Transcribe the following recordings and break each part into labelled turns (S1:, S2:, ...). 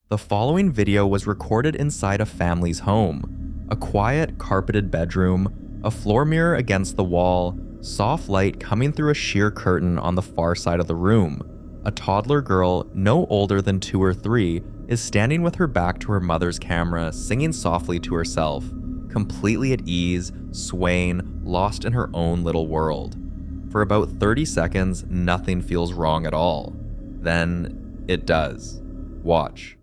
S1: The following video was recorded inside a family's home. A quiet, carpeted bedroom, a floor mirror against the wall, soft light coming through a sheer curtain on the far side of the room. A toddler girl, no older than 2 or 3, is standing with her back to her mother's camera, singing softly to herself, completely at ease, swaying, lost in her own little world. For about 30 seconds, nothing feels wrong at all. Then, it does. Watch.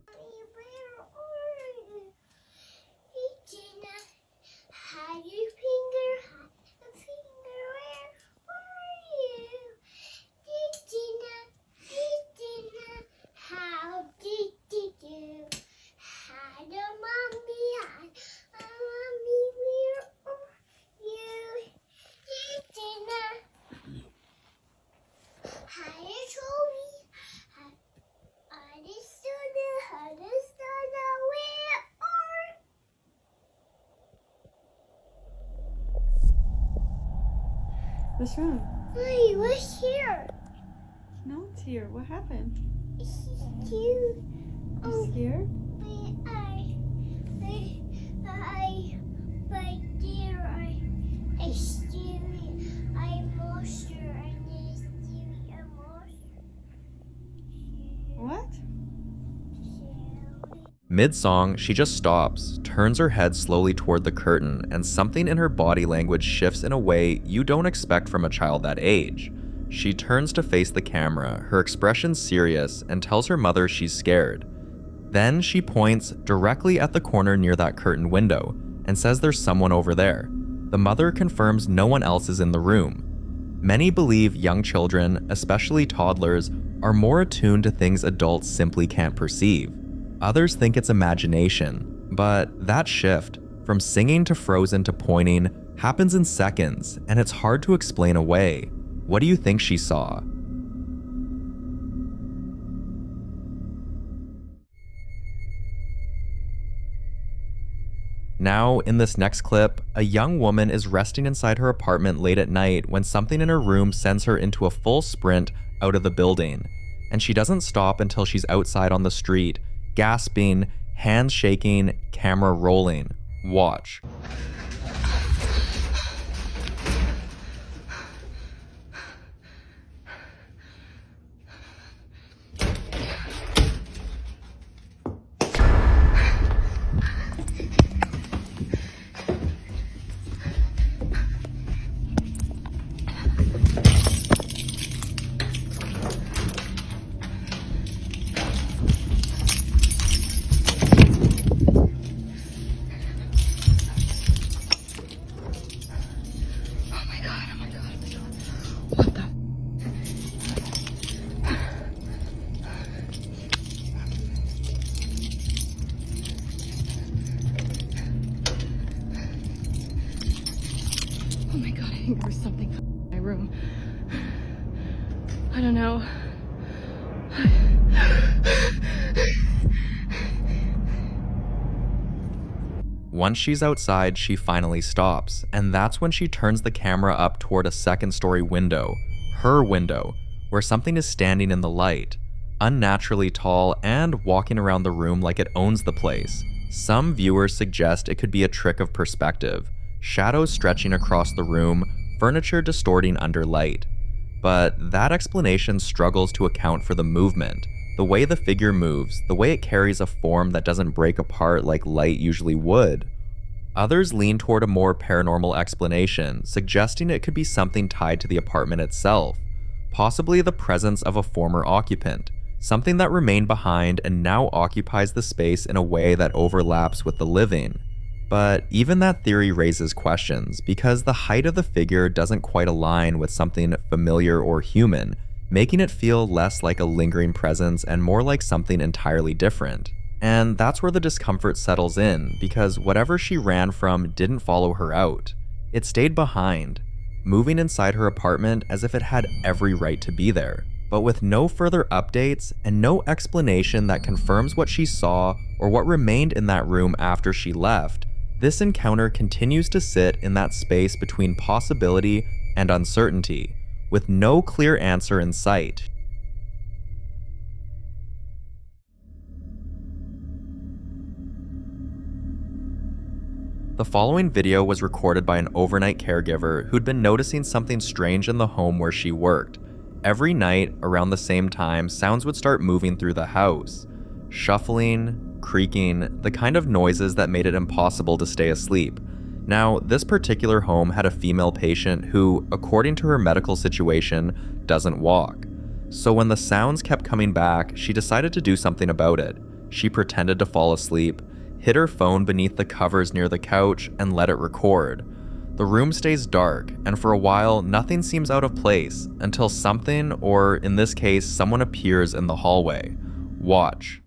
S2: What's wrong?
S3: Mommy, what's here?
S2: No one's here. What happened?
S3: It's cute.
S2: You scared? What?
S1: Mid-song, she just stops, turns her head slowly toward the curtain, and something in her body language shifts in a way you don't expect from a child that age. She turns to face the camera, her expression serious, and tells her mother she's scared. Then she points directly at the corner near that curtain window, and says there's someone over there. The mother confirms no one else is in the room. Many believe young children, especially toddlers, are more attuned to things adults simply can't perceive. Others think it's imagination, but that shift, from singing to frozen to pointing, happens in seconds, and it's hard to explain away. What do you think she saw? Now, in this next clip, a young woman is resting inside her apartment late at night when something in her room sends her into a full sprint out of the building, and she doesn't stop until she's outside on the street, gasping, hands shaking, camera rolling. Watch.
S2: Oh my god, I think there was something in my room. I don't know.
S1: Once she's outside, she finally stops, and that's when she turns the camera up toward a second-story window, her window, where something is standing in the light, unnaturally tall and walking around the room like it owns the place. Some viewers suggest it could be a trick of perspective, shadows stretching across the room, furniture distorting under light. But that explanation struggles to account for the movement, the way the figure moves, the way it carries a form that doesn't break apart like light usually would. Others lean toward a more paranormal explanation, suggesting it could be something tied to the apartment itself, possibly the presence of a former occupant, something that remained behind and now occupies the space in a way that overlaps with the living. But even that theory raises questions, because the height of the figure doesn't quite align with something familiar or human, making it feel less like a lingering presence and more like something entirely different. And that's where the discomfort settles in, because whatever she ran from didn't follow her out. It stayed behind, moving inside her apartment as if it had every right to be there, but with no further updates and no explanation that confirms what she saw or what remained in that room after she left. This encounter continues to sit in that space between possibility and uncertainty, with no clear answer in sight. The following video was recorded by an overnight caregiver who'd been noticing something strange in the home where she worked. Every night, around the same time, sounds would start moving through the house. Shuffling, creaking, the kind of noises that made it impossible to stay asleep. Now, this particular home had a female patient who, according to her medical situation, doesn't walk. So when the sounds kept coming back, she decided to do something about it. She pretended to fall asleep, hid her phone beneath the covers near the couch, and let it record. The room stays dark, and for a while, nothing seems out of place until something, or in this case, someone appears in the hallway. Watch.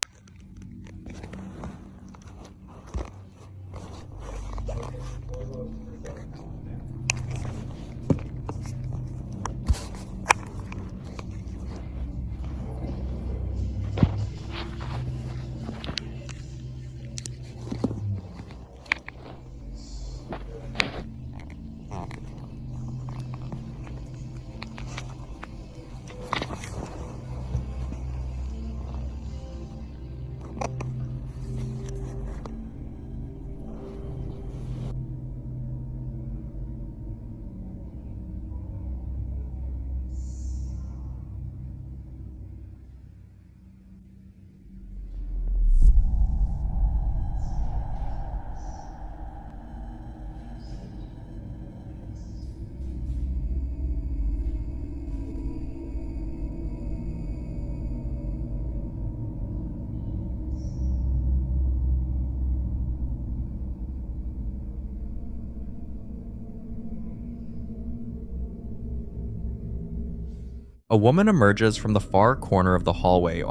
S1: A woman emerges from the far corner of the hallway,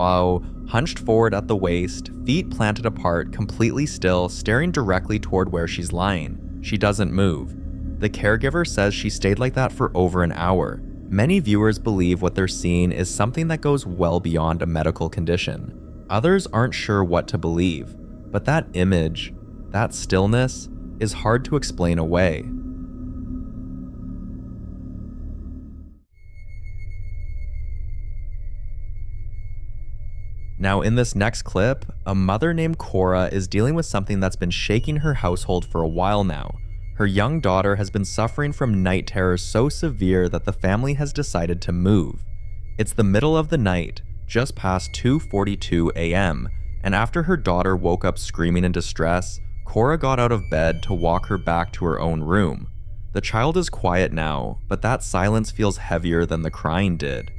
S1: hunched forward at the waist, feet planted apart, completely still, staring directly toward where she's lying. She doesn't move. The caregiver says she stayed like that for over an hour. Many viewers believe what they're seeing is something that goes well beyond a medical condition. Others aren't sure what to believe, but that image, that stillness, is hard to explain away. Now, in this next clip, a mother named Cora is dealing with something that's been shaking her household for a while now. Her young daughter has been suffering from night terrors so severe that the family has decided to move. It's the middle of the night, just past 2:42 a.m., and after her daughter woke up screaming in distress, Cora got out of bed to walk her back to her own room. The child is quiet now, but that silence feels heavier than the crying did.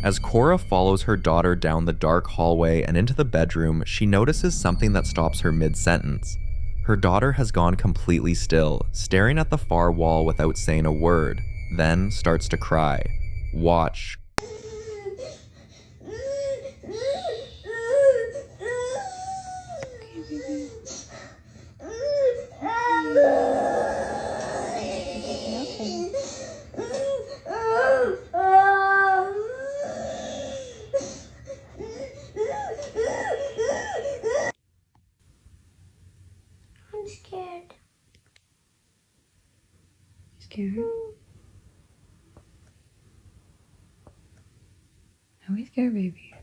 S1: As Cora follows her daughter down the dark hallway and into the bedroom, she notices something that stops her mid-sentence. Her daughter has gone completely still, staring at the far wall without saying a word, then starts to cry. Watch.
S3: Scared.
S2: Scared? Are we scared, baby?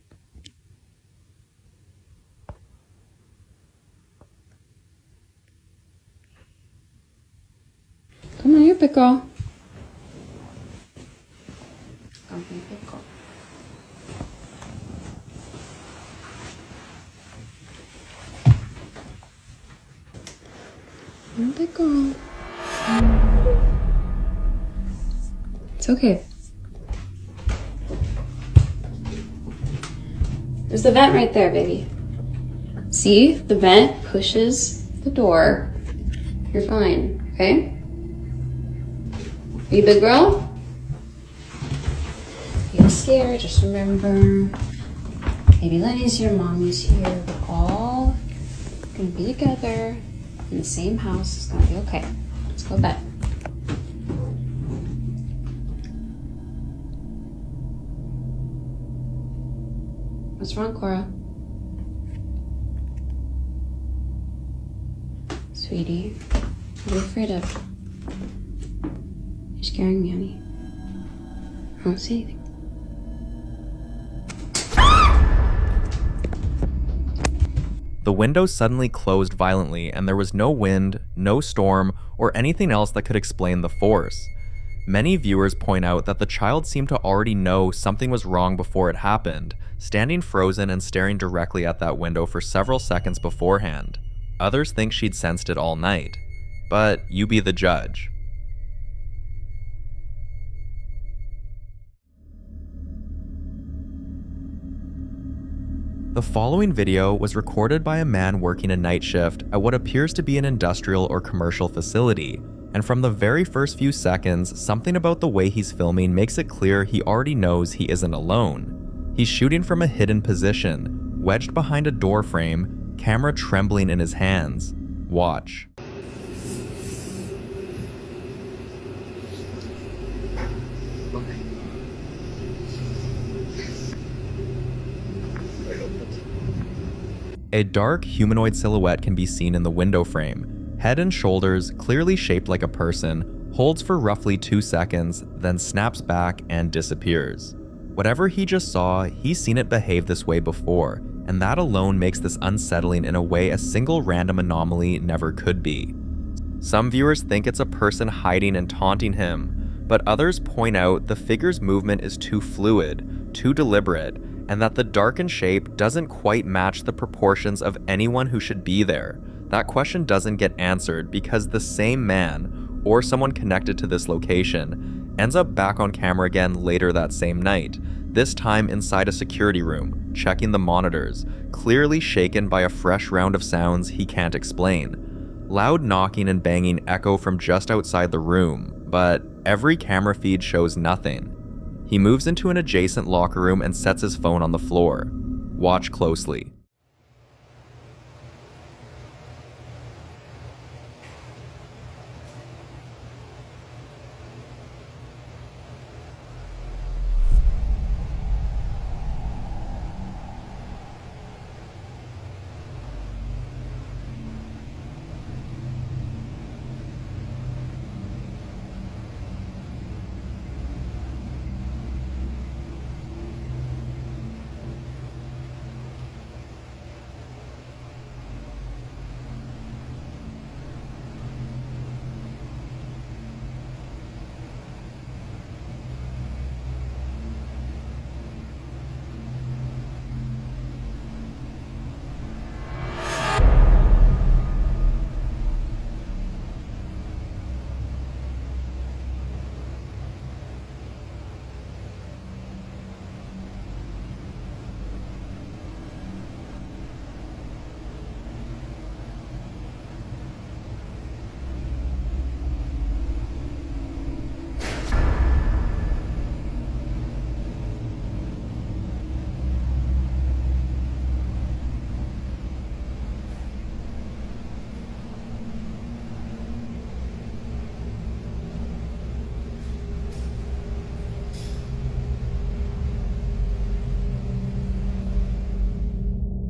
S2: Come on, here, pickle. Come here, pickle. Come on, pickle. It's okay. There's the vent right there, baby. See? The vent pushes the door. You're fine, okay? Are you a big girl? You're scared, just remember. Baby Lenny's here, Mommy's here. We're all gonna be together in the same house. It's gonna be okay. Let's go to bed. What's wrong, Cora? Sweetie, what are you afraid of? You're scaring me, honey. I don't see anything.
S1: The window suddenly closed violently, and there was no wind, no storm, or anything else that could explain the force. Many viewers point out that the child seemed to already know something was wrong before it happened, standing frozen and staring directly at that window for several seconds beforehand. Others think she'd sensed it all night. But you be the judge. The following video was recorded by a man working a night shift at what appears to be an industrial or commercial facility, and from the very first few seconds, something about the way he's filming makes it clear he already knows he isn't alone. He's shooting from a hidden position, wedged behind a door frame, camera trembling in his hands. Watch. A dark humanoid silhouette can be seen in the window frame. Head and shoulders, clearly shaped like a person, holds for roughly 2 seconds, then snaps back and disappears. Whatever he just saw, he's seen it behave this way before, and that alone makes this unsettling in a way a single random anomaly never could be. Some viewers think it's a person hiding and taunting him, but others point out the figure's movement is too fluid, too deliberate, and that the darkened shape doesn't quite match the proportions of anyone who should be there. That question doesn't get answered because the same man, or someone connected to this location, ends up back on camera again later that same night, this time inside a security room, checking the monitors, clearly shaken by a fresh round of sounds he can't explain. Loud knocking and banging echo from just outside the room, but every camera feed shows nothing. He moves into an adjacent locker room and sets his phone on the floor. Watch closely.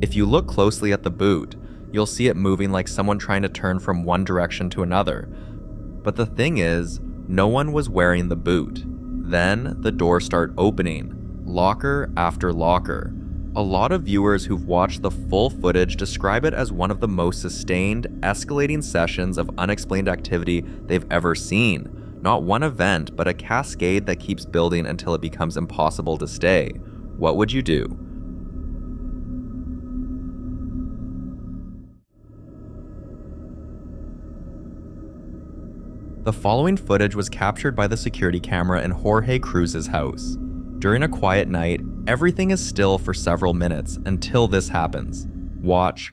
S1: If you look closely at the boot, you'll see it moving like someone trying to turn from one direction to another. But the thing is, no one was wearing the boot. Then the doors start opening, locker after locker. A lot of viewers who've watched the full footage describe it as one of the most sustained, escalating sessions of unexplained activity they've ever seen. Not one event, but a cascade that keeps building until it becomes impossible to stay. What would you do? The following footage was captured by the security camera in Jorge Cruz's house. During a quiet night, everything is still for several minutes until this happens. Watch.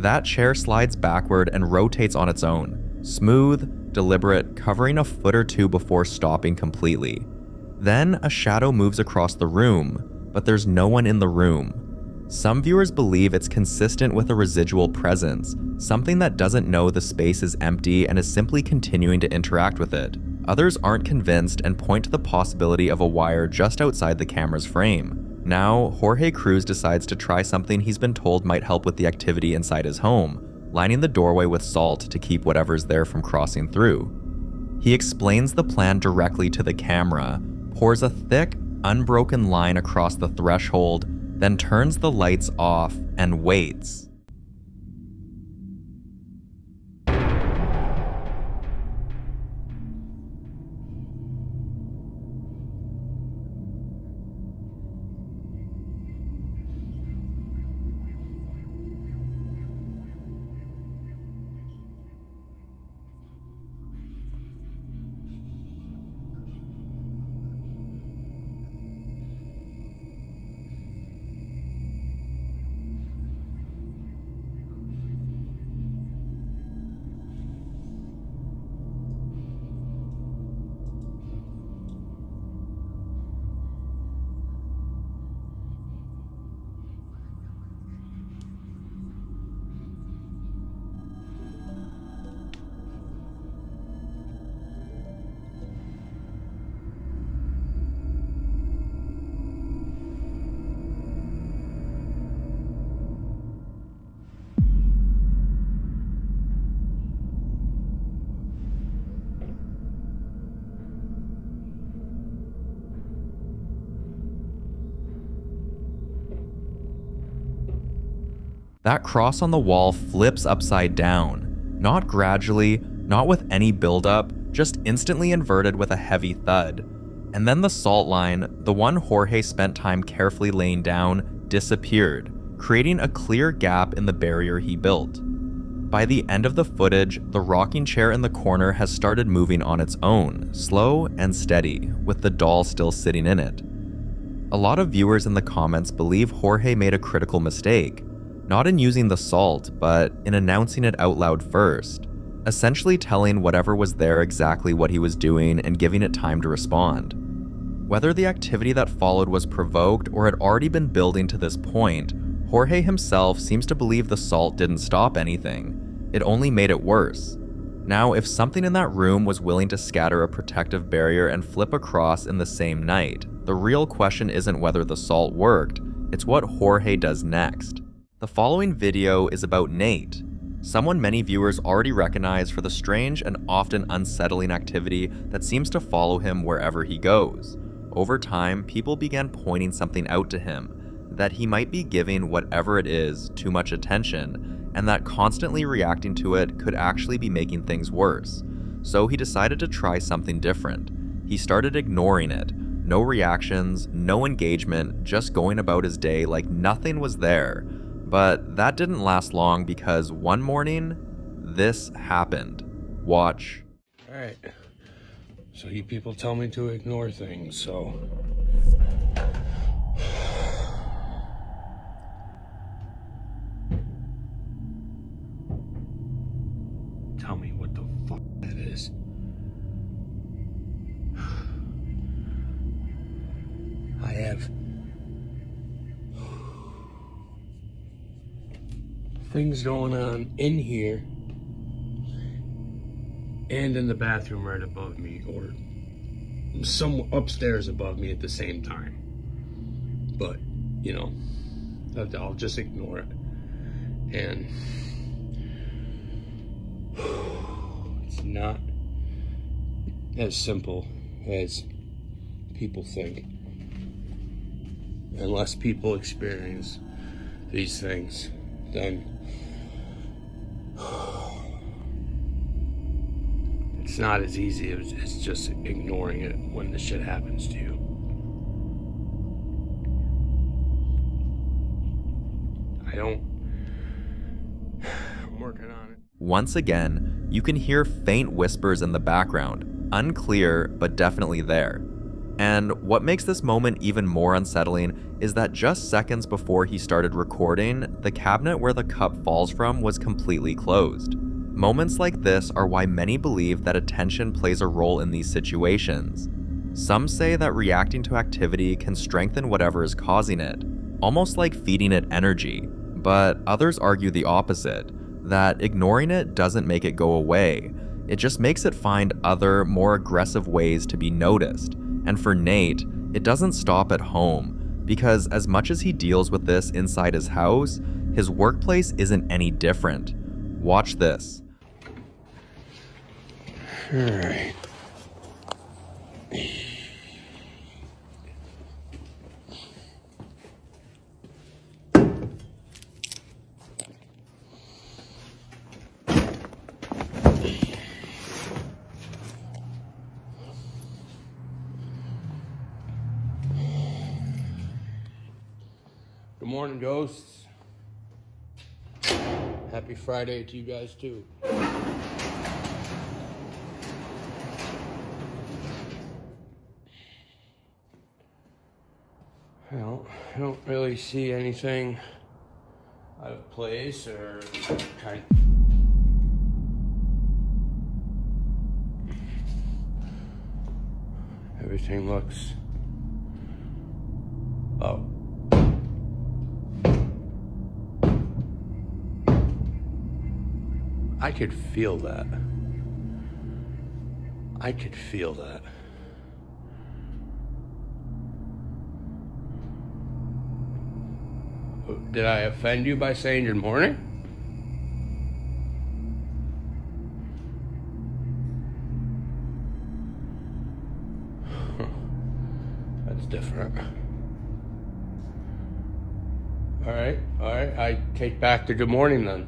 S1: That chair slides backward and rotates on its own, smooth, deliberate, covering a foot or two before stopping completely. Then a shadow moves across the room, but there's no one in the room. Some viewers believe it's consistent with a residual presence, something that doesn't know the space is empty and is simply continuing to interact with it. Others aren't convinced and point to the possibility of a wire just outside the camera's frame. Now, Jorge Cruz decides to try something he's been told might help with the activity inside his home, lining the doorway with salt to keep whatever's there from crossing through. He explains the plan directly to the camera, pours a thick, unbroken line across the threshold, then turns the lights off and waits. That cross on the wall flips upside down, not gradually, not with any buildup, just instantly inverted with a heavy thud. And then the salt line, the one Jorge spent time carefully laying down, disappeared, creating a clear gap in the barrier he built. By the end of the footage, the rocking chair in the corner has started moving on its own, slow and steady, with the doll still sitting in it. A lot of viewers in the comments believe Jorge made a critical mistake, not in using the salt, but in announcing it out loud first, essentially telling whatever was there exactly what he was doing and giving it time to respond. Whether the activity that followed was provoked or had already been building to this point, Jorge himself seems to believe the salt didn't stop anything. It only made it worse. Now, if something in that room was willing to scatter a protective barrier and flip across in the same night, the real question isn't whether the salt worked, it's what Jorge does next. The following video is about Nate, someone many viewers already recognize for the strange and often unsettling activity that seems to follow him wherever he goes. Over time, people began pointing something out to him, that he might be giving whatever it is too much attention, and that constantly reacting to it could actually be making things worse. So he decided to try something different. He started ignoring it. No reactions, no engagement, just going about his day like nothing was there. But that didn't last long because one morning, this happened. Watch.
S4: Alright, so you people tell me to ignore things, so... Tell me what the fuck that is. I have... things going on in here and in the bathroom right above me, or some upstairs above me at the same time. But, you know, I'll just ignore it. And it's not as simple as people think, unless people experience these things. Then it's not as easy as just ignoring it when the shit happens to you. I'm working on it.
S1: Once again, you can hear faint whispers in the background, unclear but definitely there. And what makes this moment even more unsettling is that just seconds before he started recording, the cabinet where the cup falls from was completely closed. Moments like this are why many believe that attention plays a role in these situations. Some say that reacting to activity can strengthen whatever is causing it, almost like feeding it energy, but others argue the opposite, that ignoring it doesn't make it go away. It just makes it find other, more aggressive ways to be noticed. And for Nate, it doesn't stop at home, because as much as he deals with this inside his house, his workplace isn't any different. Watch this.
S4: All right. Good morning, ghosts. Happy Friday to you guys, too. Well, I don't really see anything out of place or kind of... Everything looks... Oh. I could feel that. I could feel that. Did I offend you by saying good morning? That's different. All right. I take back the good morning then.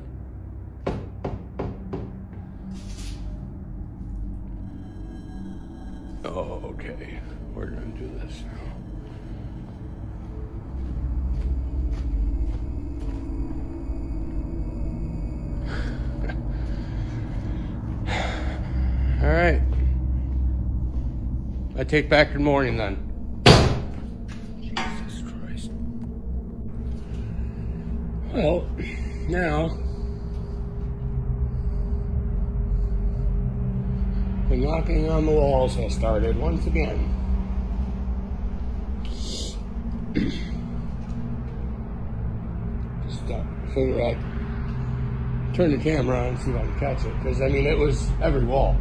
S4: Oh, okay. We're gonna do this now. All right. I take back good morning then. Jesus Christ. Well, now the knocking on the walls has started once again. Just figure out, turn the camera on and see if I can catch it, because I mean it was every wall.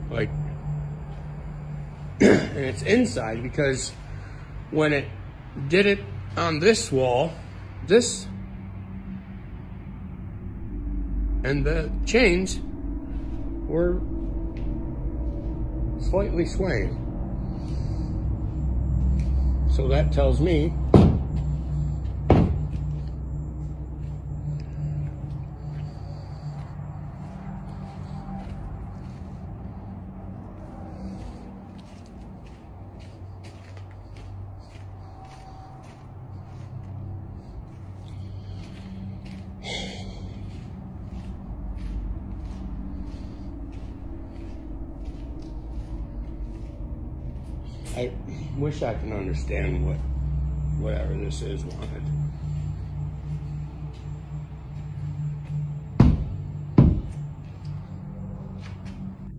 S4: Like, and it's inside because when it did it on this wall, this and the chains were slightly swaying. So that tells me I wish I can understand what whatever this is wanted.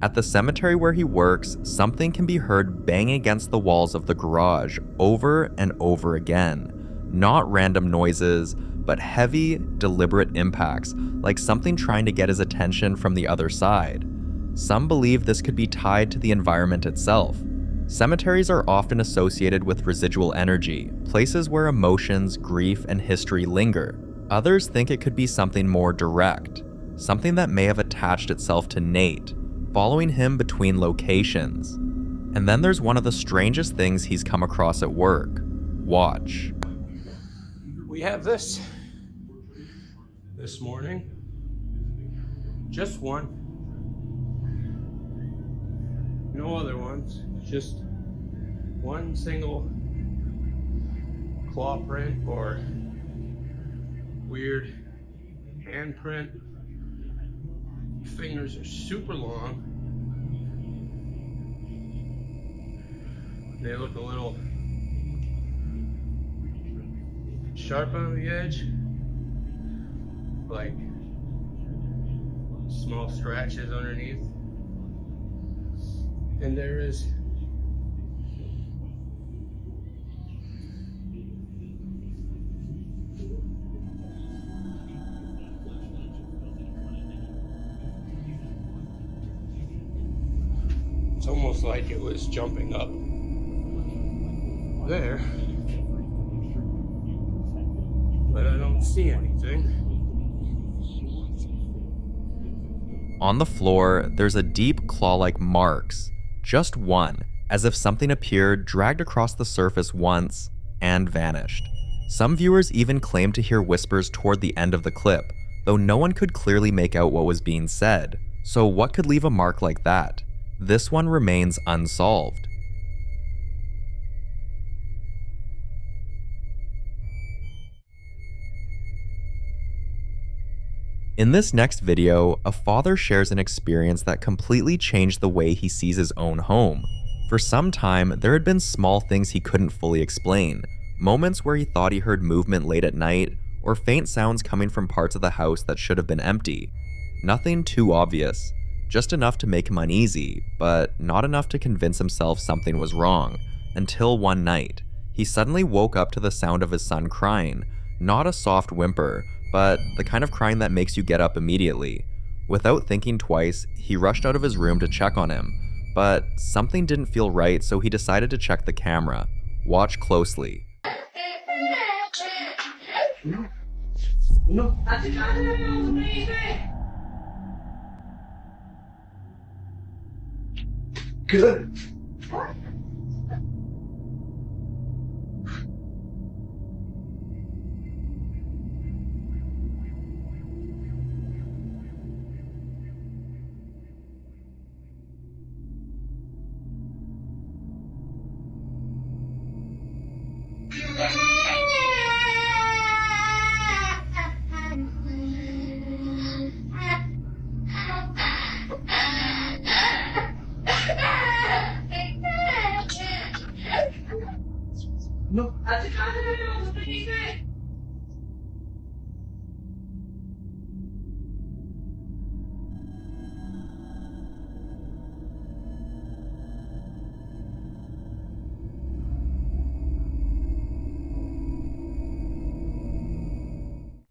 S1: At the cemetery where he works, something can be heard bang against the walls of the garage over and over again. Not random noises, but heavy, deliberate impacts, like something trying to get his attention from the other side. Some believe this could be tied to the environment itself. Cemeteries are often associated with residual energy, places where emotions, grief, and history linger. Others think it could be something more direct, something that may have attached itself to Nate, following him between locations. And then there's one of the strangest things he's come across at work. Watch.
S4: We have this morning. Just one. No other ones. Just one single claw print or weird handprint fingers are super long. They look a little sharp on the edge, like small scratches underneath. And there is it's almost like it was jumping up there, but I don't see anything.
S1: On the floor, there's a deep claw-like marks, just one, as if something appeared, dragged across the surface once, and vanished. Some viewers even claimed to hear whispers toward the end of the clip, though no one could clearly make out what was being said. So what could leave a mark like that? This one remains unsolved. In this next video, a father shares an experience that completely changed the way he sees his own home. For some time, there had been small things he couldn't fully explain, moments where he thought he heard movement late at night, or faint sounds coming from parts of the house that should have been empty. Nothing too obvious, just enough to make him uneasy, but not enough to convince himself something was wrong, until one night, he suddenly woke up to the sound of his son crying, not a soft whimper, but the kind of crying that makes you get up immediately. Without thinking twice, he rushed out of his room to check on him, but something didn't feel right, so he decided to check the camera. Watch closely.
S4: No. Good. No.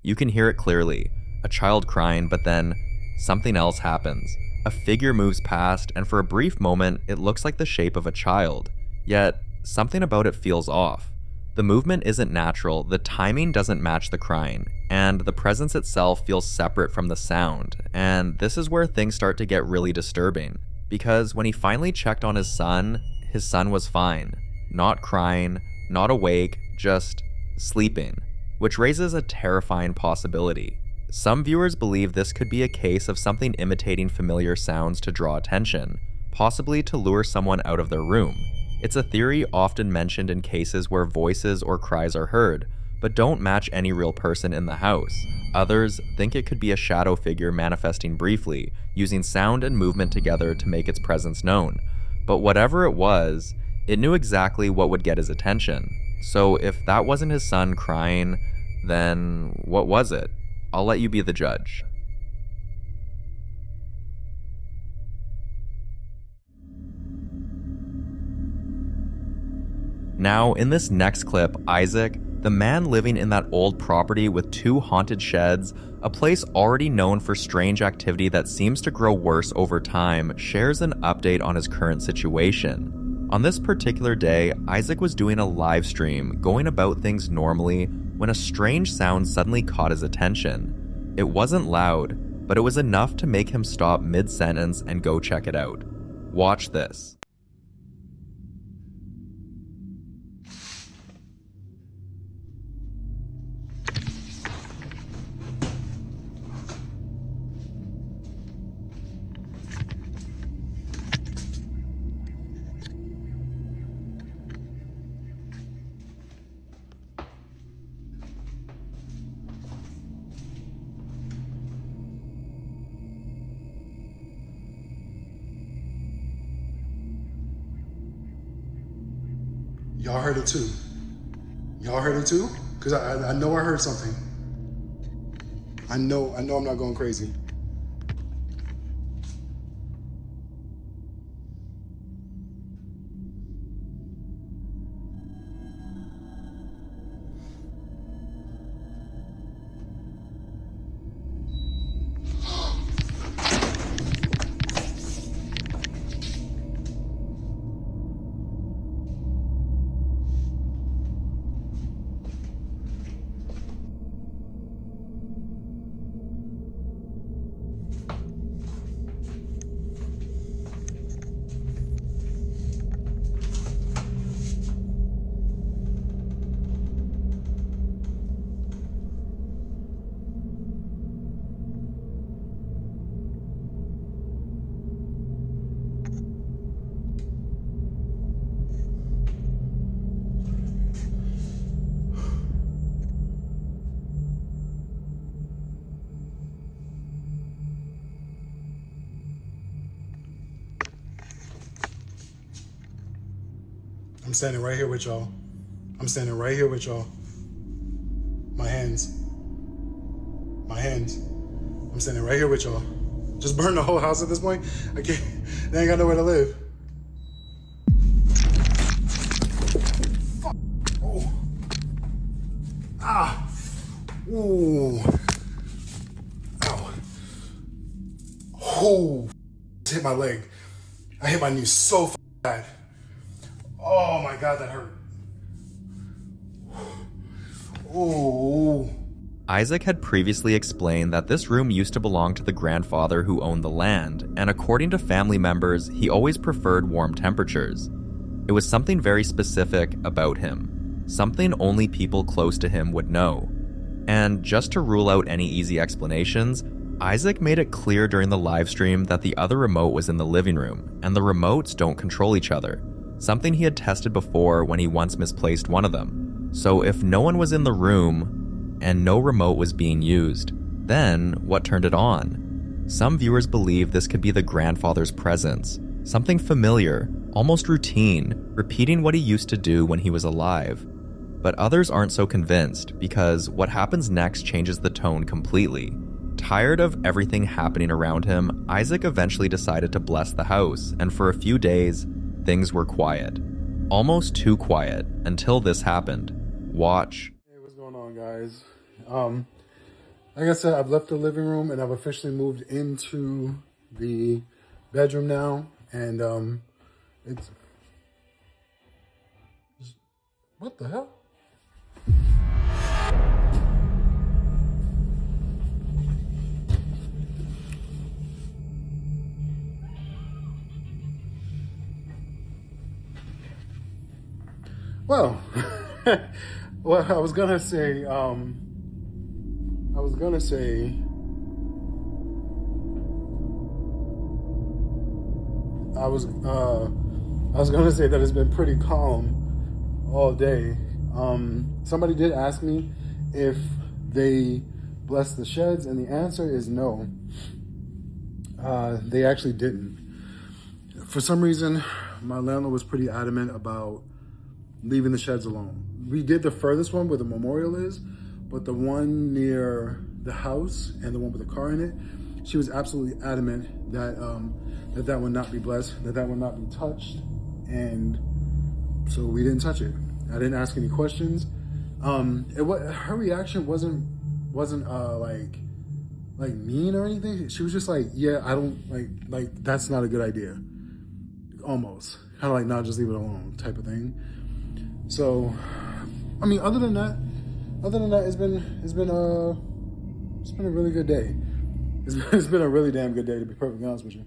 S1: You can hear it clearly, a child crying, but then something else happens. A figure moves past, and for a brief moment, it looks like the shape of a child. Yet, something about it feels off. The movement isn't natural, the timing doesn't match the crying, and the presence itself feels separate from the sound. And this is where things start to get really disturbing, because when he finally checked on his son was fine. Not crying, not awake, just sleeping, which raises a terrifying possibility. Some viewers believe this could be a case of something imitating familiar sounds to draw attention, possibly to lure someone out of their room. It's a theory often mentioned in cases where voices or cries are heard, but don't match any real person in the house. Others think it could be a shadow figure manifesting briefly, using sound and movement together to make its presence known. But whatever it was, it knew exactly what would get his attention. So if that wasn't his son crying, then what was it? I'll let you be the judge. Now, in this next clip, Isaac, the man living in that old property with 2 haunted sheds, a place already known for strange activity that seems to grow worse over time, shares an update on his current situation. On this particular day, Isaac was doing a live stream, going about things normally, when a strange sound suddenly caught his attention. It wasn't loud, but it was enough to make him stop mid-sentence and go check it out. Watch this.
S5: Y'all heard it too. Y'all heard it too? Because I know I heard something. I know I'm not going crazy. I'm standing right here with y'all. I'm standing right here with y'all. My hands. My hands. I'm standing right here with y'all. Just burn the whole house at this point. I can't, they ain't got nowhere to live. Fuck. Oh. Ah. Ooh. Ow. Oh. Hit my leg. I hit my knee so bad. Oh my God, that hurt. Oh.
S1: Isaac had previously explained that this room used to belong to the grandfather who owned the land, and according to family members, he always preferred warm temperatures. It was something very specific about him, something only people close to him would know. And just to rule out any easy explanations, Isaac made it clear during the live stream that the other remote was in the living room, and the remotes don't control each other, something he had tested before when he once misplaced one of them. So if no one was in the room, and no remote was being used, then what turned it on? Some viewers believe this could be the grandfather's presence, something familiar, almost routine, repeating what he used to do when he was alive. But others aren't so convinced, because what happens next changes the tone completely. Tired of everything happening around him, Isaac eventually decided to bless the house, and for a few days, things were quiet. Almost too quiet, until this happened. Watch.
S5: Hey, what's going on, guys? Like I said, I've left the living room and I've officially moved into the bedroom now, and it's what the hell? Well, well, I was gonna say, that it's been pretty calm all day. Somebody did ask me if they blessed the sheds, and the answer is no. They actually didn't. For some reason, my landlord was pretty adamant about leaving the sheds alone. We did the furthest one where the memorial is, but the one near the house and the one with the car in it, she was absolutely adamant that that would not be blessed, that would not be touched, and so we didn't touch it. I didn't ask any questions. Her reaction wasn't like mean or anything. She was just like, yeah, I don't like that's not a good idea. Almost kind of like, nah, just leave it alone type of thing. So, I mean, other than that, it's been a really good day. It's been a really damn good day, to be perfectly honest with you.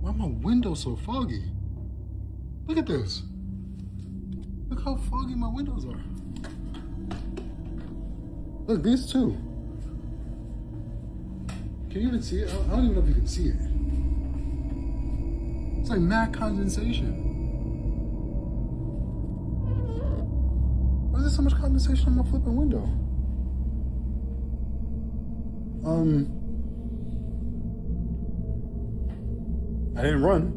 S5: Why are my windows so foggy? Look at this. Look how foggy my windows are. Look, these two. Can you even see it? I don't even know if you can see it. It's like mad condensation. Why is there so much condensation on my flipping window? I didn't run.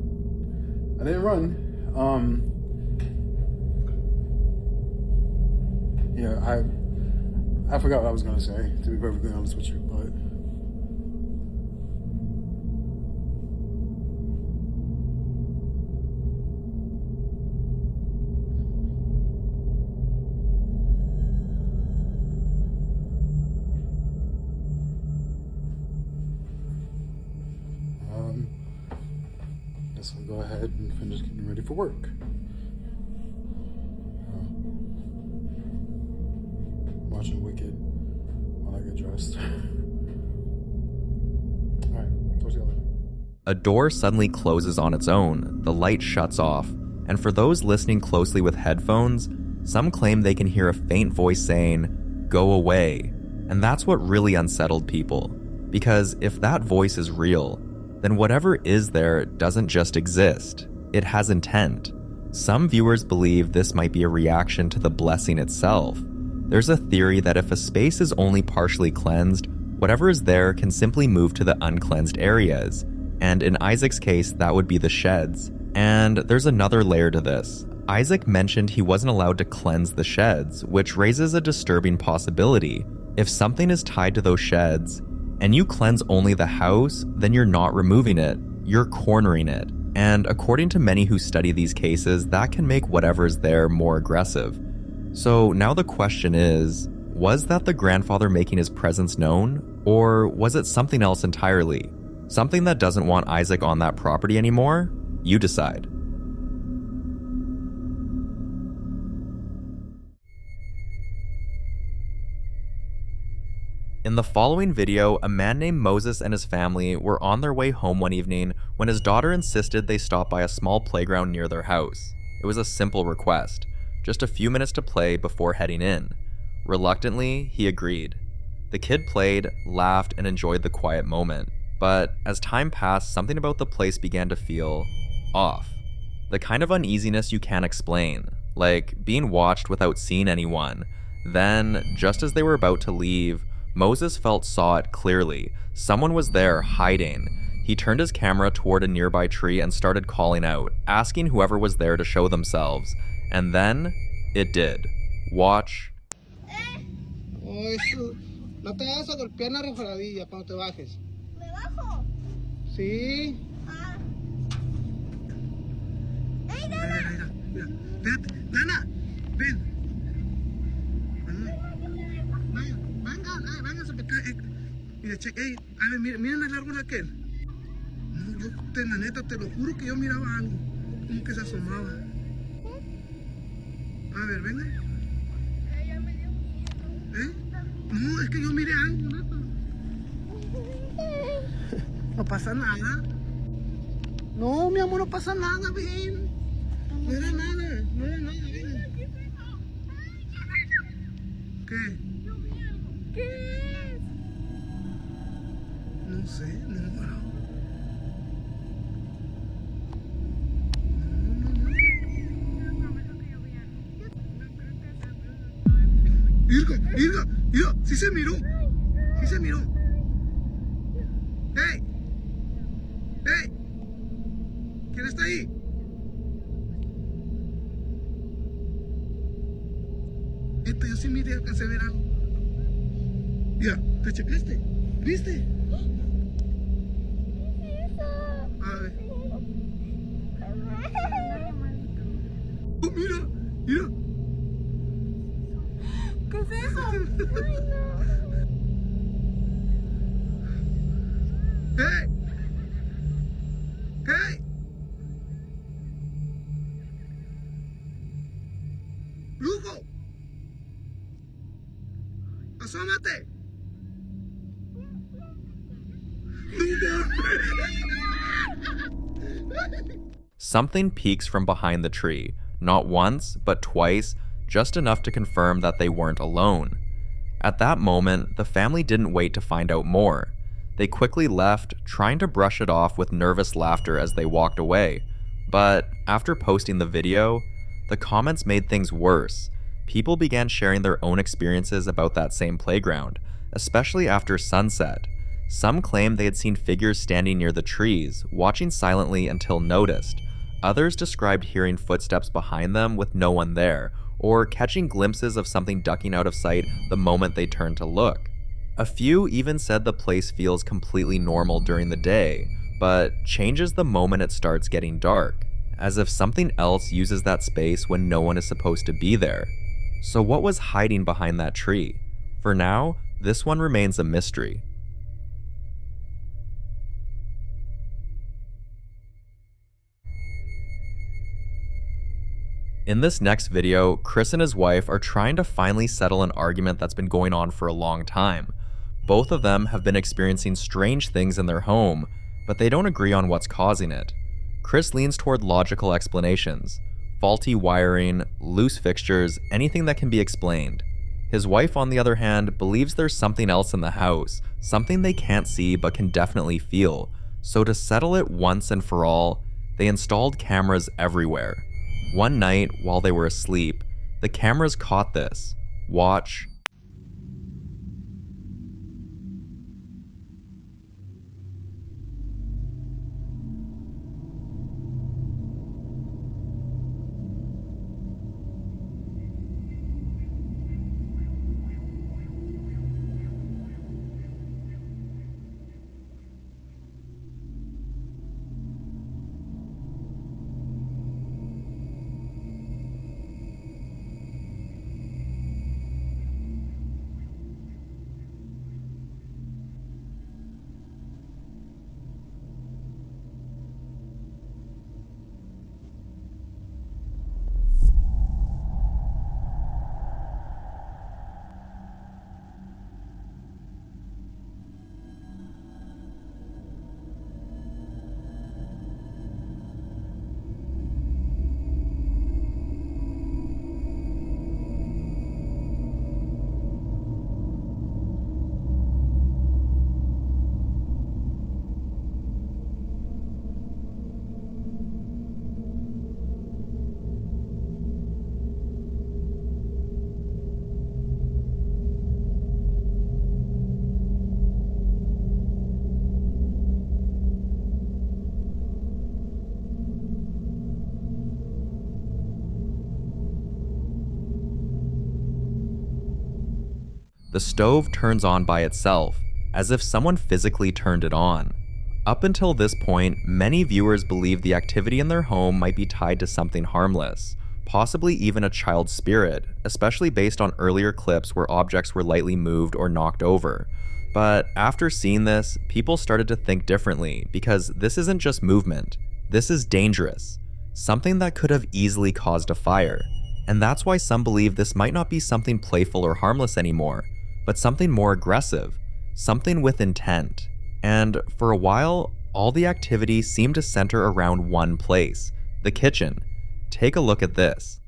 S5: Yeah, I forgot what I was gonna say, to be perfectly honest with you, but guess I'll go ahead and finish getting ready for work. Watching Wicked while I get dressed. Alright, talk to you later.
S1: A door suddenly closes on its own, the light shuts off, and for those listening closely with headphones, some claim they can hear a faint voice saying, "Go away," and that's what really unsettled people, because if that voice is real, then whatever is there doesn't just exist, it has intent. Some viewers believe this might be a reaction to the blessing itself. There's a theory that if a space is only partially cleansed, whatever is there can simply move to the uncleansed areas, and in Isaac's case, that would be the sheds. And there's another layer to this. Isaac mentioned he wasn't allowed to cleanse the sheds, which raises a disturbing possibility. If something is tied to those sheds, and you cleanse only the house, then you're not removing it, you're cornering it. And according to many who study these cases, that can make whatever's there more aggressive. So now the question is, was that the grandfather making his presence known? Or was it something else entirely? Something that doesn't want Isaac on that property anymore? You decide. In the following video, a man named Moses and his family were on their way home one evening when his daughter insisted they stop by a small playground near their house. It was a simple request, just a few minutes to play before heading in. Reluctantly, he agreed. The kid played, laughed, and enjoyed the quiet moment. But as time passed, something about the place began to feel off. The kind of uneasiness you can't explain, like being watched without seeing anyone. Then, just as they were about to leave, Moses saw it clearly. Someone was there, hiding. He turned his camera toward a nearby tree and started calling out, asking whoever was there to show themselves. And then, it did. Watch.
S6: No te vas a golpear la resbaladilla cuando te bajes.
S3: ¿Me bajo?
S6: Sí.
S3: Ah. ¡Ey,
S6: Mira,
S3: Dana!
S6: mira, mira. Espérate. Dana, ven. Vénganse para acá. Mira, cheque. A ver, miren el árbol aquel. No, la neta, te lo juro que yo miraba algo. Como que se asomaba. A ver, venga.
S3: Ella me dio miedo.
S6: No, es que yo miré algo, neta. No pasa nada. No, mi amor, no pasa nada, ven. No era nada, ven. ¿Qué?
S3: ¿Qué es?
S6: No sé, no. Irga, sí se miró. ¡Hey! ¿Quién está ahí? Yo sí miré, alcancé a ver algo. Mira, ¿te checaste? ¿Viste? A ver. Oh, mira.
S3: ¿Qué es eso? Ay, no.
S6: ¡Hey! ¡Lujo! ¡Asómate!
S1: Something peeks from behind the tree, not once, but twice, just enough to confirm that they weren't alone. At that moment, the family didn't wait to find out more. They quickly left, trying to brush it off with nervous laughter as they walked away. But after posting the video, the comments made things worse. People began sharing their own experiences about that same playground, especially after sunset. Some claimed they had seen figures standing near the trees, watching silently until noticed. Others described hearing footsteps behind them with no one there, or catching glimpses of something ducking out of sight the moment they turned to look. A few even said the place feels completely normal during the day, but changes the moment it starts getting dark, as if something else uses that space when no one is supposed to be there. So what was hiding behind that tree? For now, this one remains a mystery. In this next video, Chris and his wife are trying to finally settle an argument that's been going on for a long time. Both of them have been experiencing strange things in their home, but they don't agree on what's causing it. Chris leans toward logical explanations. Faulty wiring, loose fixtures, anything that can be explained. His wife, on the other hand, believes there's something else in the house, something they can't see but can definitely feel. So to settle it once and for all, they installed cameras everywhere. One night, while they were asleep, the cameras caught this. Watch. The stove turns on by itself, as if someone physically turned it on. Up until this point, many viewers believed the activity in their home might be tied to something harmless, possibly even a child's spirit, especially based on earlier clips where objects were lightly moved or knocked over. But after seeing this, people started to think differently, because this isn't just movement. This is dangerous. Something that could have easily caused a fire. And that's why some believe this might not be something playful or harmless anymore, but something more aggressive, something with intent. And for a while, all the activity seemed to center around one place, the kitchen. Take a look at this.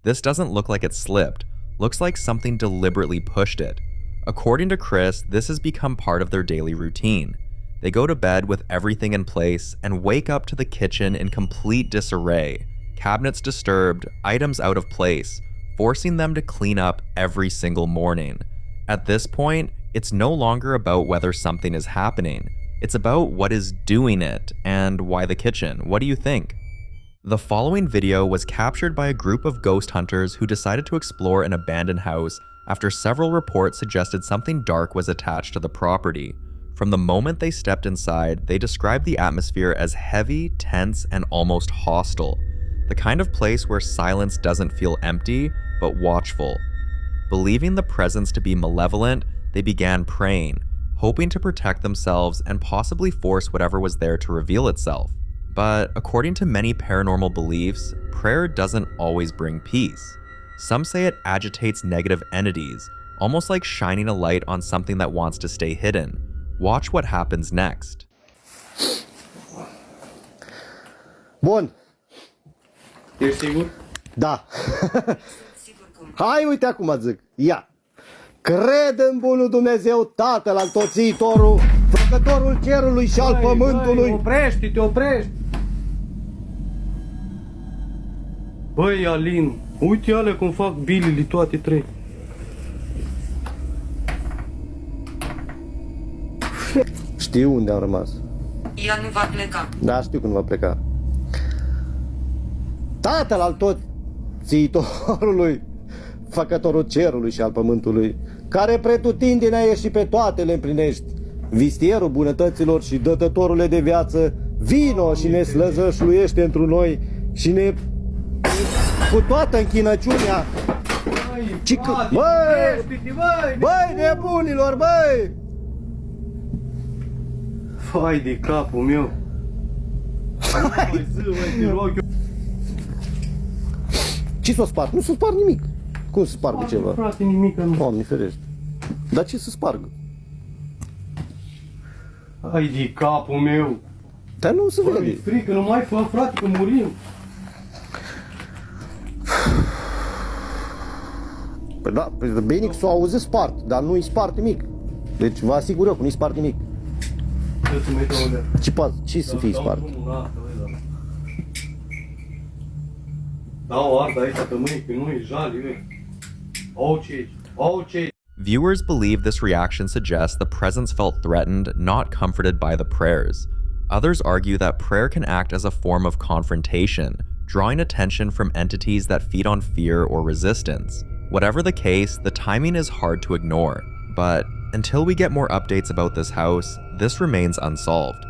S1: This doesn't look like it slipped, looks like something deliberately pushed it. According to Chris, this has become part of their daily routine. They go to bed with everything in place and wake up to the kitchen in complete disarray, cabinets disturbed, items out of place, forcing them to clean up every single morning. At this point, it's no longer about whether something is happening. It's about what is doing it and why the kitchen. What do you think? The following video was captured by a group of ghost hunters who decided to explore an abandoned house after several reports suggested something dark was attached to the property. From the moment they stepped inside, they described the atmosphere as heavy, tense, and almost hostile. The kind of place where silence doesn't feel empty, but watchful. Believing the presence to be malevolent, they began praying, hoping to protect themselves and possibly force whatever was there to reveal itself. But according to many paranormal beliefs, prayer doesn't always bring peace. Some say it agitates negative entities, almost like shining a light on something that wants to stay hidden. Watch what happens next.
S7: Bun.
S4: Ești sigur?
S7: Da. Hai, uite acum zic. Ia. Cred în bunul Dumnezeu, Tatăl Altotțiitorul, Făcătorul cerului și al pământului.
S4: Oprește-te, oprește! Băi, Alin, uite alea cum fac bilile toate trei.
S7: Știu unde am rămas.
S8: Ea nu va pleca.
S7: Da, știu când va pleca. Tatăl Altotțiitorului, Făcătorul cerului și al pământului, care pretutindeni a ieșit pe toate le împlinești. Vistierul bunătăților și dătătorule de viață, vino și ne slăzășluiește întru noi și ne cu toată închinăciunea. Băi, nebunilor, băi!
S4: Fai de capul meu!
S7: Ce s-o sparg? Nu s-o sparg nimic. Cum să spargă ceva?
S4: Frate, nimic nu.
S7: Doamne ferește. Dar ce să spargă?
S4: Hai de capul meu!
S7: Dar nu se
S4: Băi,
S7: vede.
S4: frică, nu mai fă, frate, că murim!
S7: Păi da, bine că s-o auzi spart, dar nu-i spart nimic. Deci vă asigur eu că nu-i spart nimic. Ce să fie spart?
S4: Dau arda aici pe mâini, că nu e jali, măi.
S1: Viewers believe this reaction suggests the presence felt threatened, not comforted by the prayers. Others argue that prayer can act as a form of confrontation, drawing attention from entities that feed on fear or resistance. Whatever the case, the timing is hard to ignore, but until we get more updates about this house, this remains unsolved.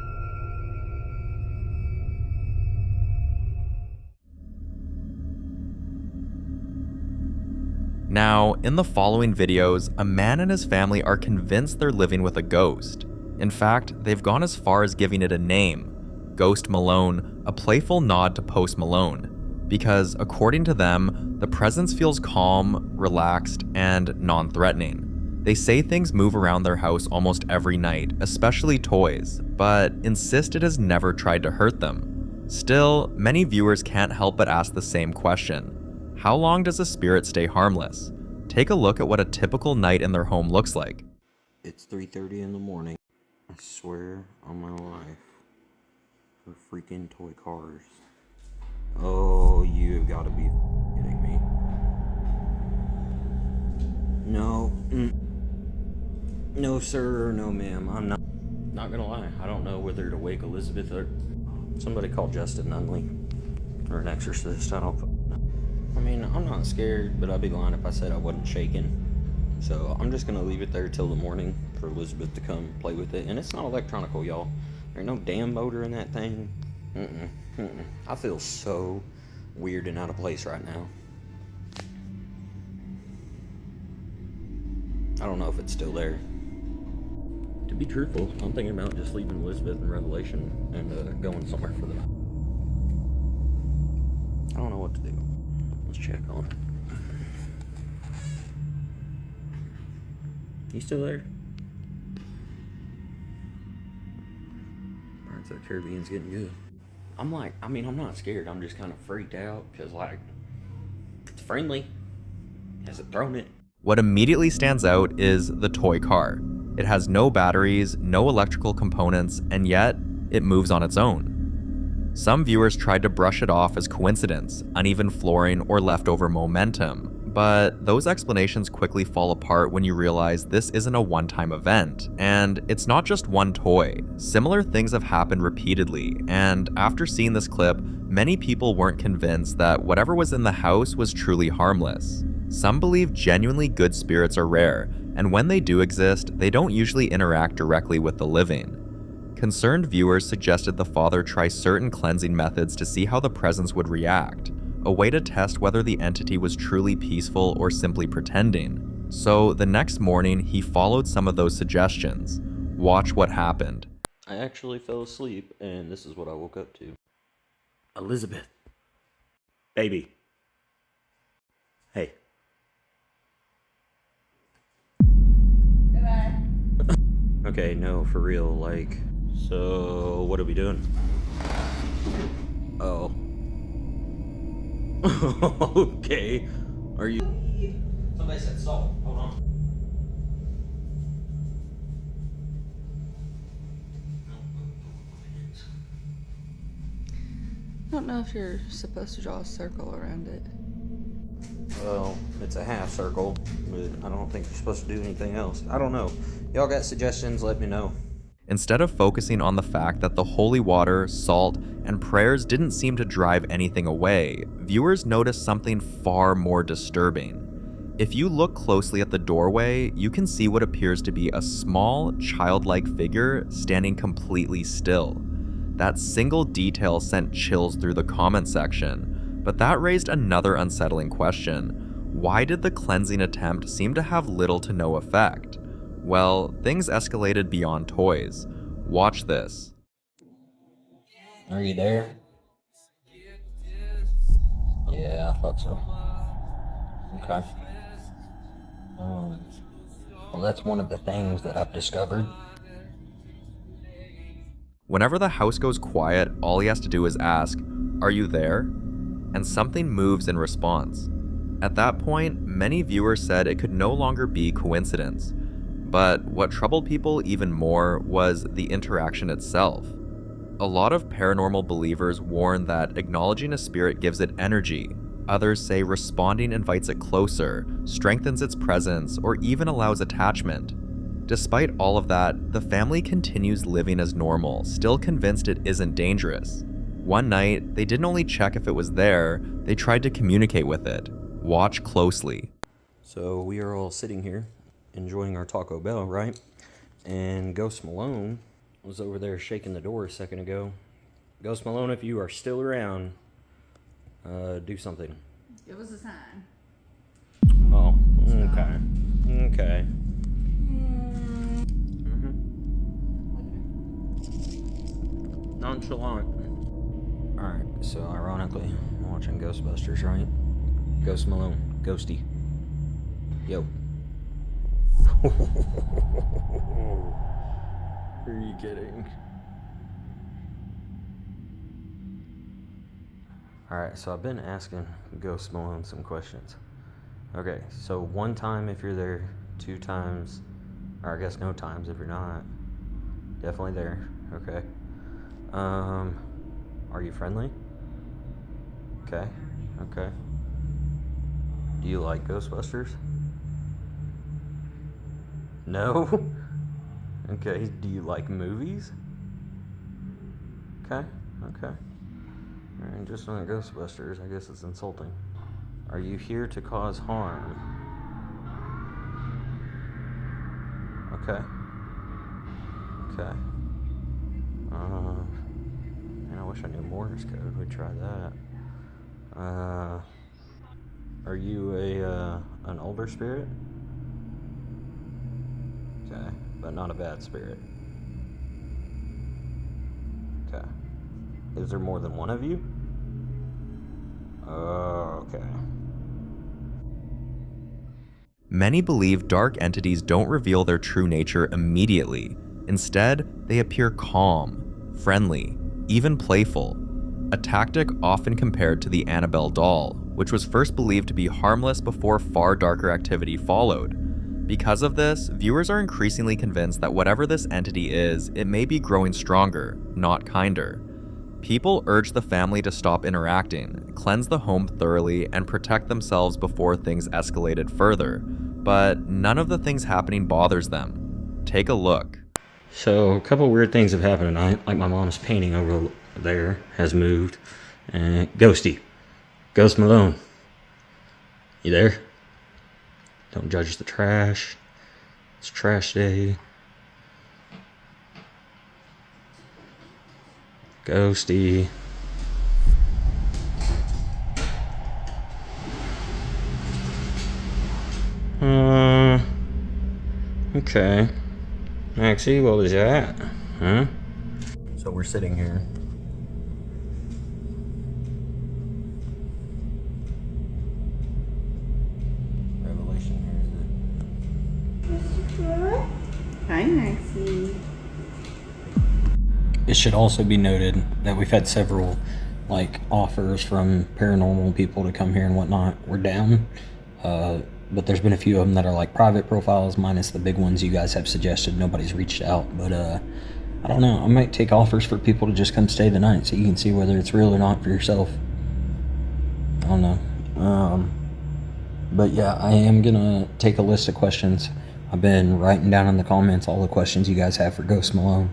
S1: Now, in the following videos, a man and his family are convinced they're living with a ghost. In fact, they've gone as far as giving it a name, Ghost Malone, a playful nod to Post Malone, because according to them, the presence feels calm, relaxed, and non-threatening. They say things move around their house almost every night, especially toys, but insist it has never tried to hurt them. Still, many viewers can't help but ask the same question. How long does a spirit stay harmless? Take a look at what a typical night in their home looks like.
S9: It's 3:30 in the morning. I swear on my life. For freaking toy cars. Oh, you've got to be kidding me. No. No, sir. No, ma'am. I'm not gonna lie. I don't know whether to wake Elizabeth or somebody call Justin Nunley or an exorcist. I don't. I mean, I'm not scared, but I'd be lying if I said I wasn't shaking. So I'm just gonna leave it there till the morning for Elizabeth to come play with it. And it's not electronical, y'all. There ain't no damn motor in that thing. I feel so weird and out of place right now. I don't know if it's still there. To be truthful, I'm thinking about just leaving Elizabeth in Revelation and going somewhere for the night. I don't know what to do. Let's check on it. You still there? Pirates of the Caribbean's getting good. I'm not scared. I'm just kind of freaked out because, like, It's friendly. Hasn't thrown it.
S1: What immediately stands out is the toy car. It has no batteries, no electrical components, and yet it moves on its own. Some viewers tried to brush it off as coincidence, uneven flooring, or leftover momentum, but those explanations quickly fall apart when you realize this isn't a one-time event, and it's not just one toy. Similar things have happened repeatedly, and after seeing this clip, many people weren't convinced that whatever was in the house was truly harmless. Some believe genuinely good spirits are rare, and when they do exist, they don't usually interact directly with the living. Concerned viewers suggested the father try certain cleansing methods to see how the presence would react, a way to test whether the entity was truly peaceful or simply pretending. So the next morning, he followed some of those suggestions. Watch what happened.
S9: I actually fell asleep, and this is what I woke up to. Elizabeth. Baby. Hey.
S3: Goodbye.
S9: Okay, no, for real, like, so what are we doing? Oh. Okay. Are you... Somebody said salt. Hold on.
S10: I don't know if you're supposed to draw a circle around it.
S9: Well, it's a half circle, but I don't think you're supposed to do anything else. I don't know. Y'all got suggestions? Let me know.
S1: Instead of focusing on the fact that the holy water, salt, and prayers didn't seem to drive anything away, viewers noticed something far more disturbing. If you look closely at the doorway, you can see what appears to be a small, childlike figure standing completely still. That single detail sent chills through the comment section, but that raised another unsettling question. Why did the cleansing attempt seem to have little to no effect? Well, things escalated beyond toys. Watch this.
S9: Are you there? Yeah, I thought so. Okay. Well, that's one of the things that I've discovered.
S1: Whenever the house goes quiet, all he has to do is ask, "Are you there?" And something moves in response. At that point, many viewers said it could no longer be coincidence. But what troubled people even more was the interaction itself. A lot of paranormal believers warn that acknowledging a spirit gives it energy. Others say responding invites it closer, strengthens its presence, or even allows attachment. Despite all of that, the family continues living as normal, still convinced it isn't dangerous. One night, they didn't only check if it was there, they tried to communicate with it. Watch closely.
S9: So we are all sitting here, enjoying our Taco Bell, right? And Ghost Malone was over there shaking the door a second ago. Ghost Malone, if you are still around, do something.
S10: Give us a sign.
S9: Oh, okay. Okay. Nonchalant. Alright, so ironically, I'm watching Ghostbusters, right? Ghost Malone, Ghosty. Yo. Are you kidding? Alright, so I've been asking Ghost Malone some questions. Okay, so one time if you're there, 2 times, or I guess no times if you're not. Definitely there, okay. Are you friendly? Okay, okay. Do you like Ghostbusters? No? Okay, do you like movies? Okay, okay. Alright, just on Ghostbusters, I guess it's insulting. Are you here to cause harm? Okay. Okay. Man, I wish I knew Morse code. We'd try that. Are you an older spirit? Okay, but not a bad spirit. Okay. Is there more than one of you? Okay.
S1: Many believe dark entities don't reveal their true nature immediately. Instead, they appear calm, friendly, even playful, a tactic often compared to the Annabelle doll, which was first believed to be harmless before far darker activity followed. Because of this, viewers are increasingly convinced that whatever this entity is, it may be growing stronger, not kinder. People urge the family to stop interacting, cleanse the home thoroughly, and protect themselves before things escalated further, but none of the things happening bothers them. Take a look.
S9: So a couple weird things have happened tonight, like my mom's painting over there has moved. And Ghosty, Ghost Malone, you there? Don't judge the trash. It's trash day. Ghosty. Okay. Maxie, what was that? Huh? So we're sitting here. Revelation here, is it?
S10: Hi, Maxie.
S9: It should also be noted that we've had several offers from paranormal people to come here and whatnot. We're down, but there's been a few of them that are private profiles, minus the big ones you guys have suggested. Nobody's reached out, but I don't know. I might take offers for people to just come stay the night so you can see whether it's real or not for yourself. I don't know. But yeah, I am gonna take a list of questions. I've been writing down in the comments all the questions you guys have for Ghost Malone.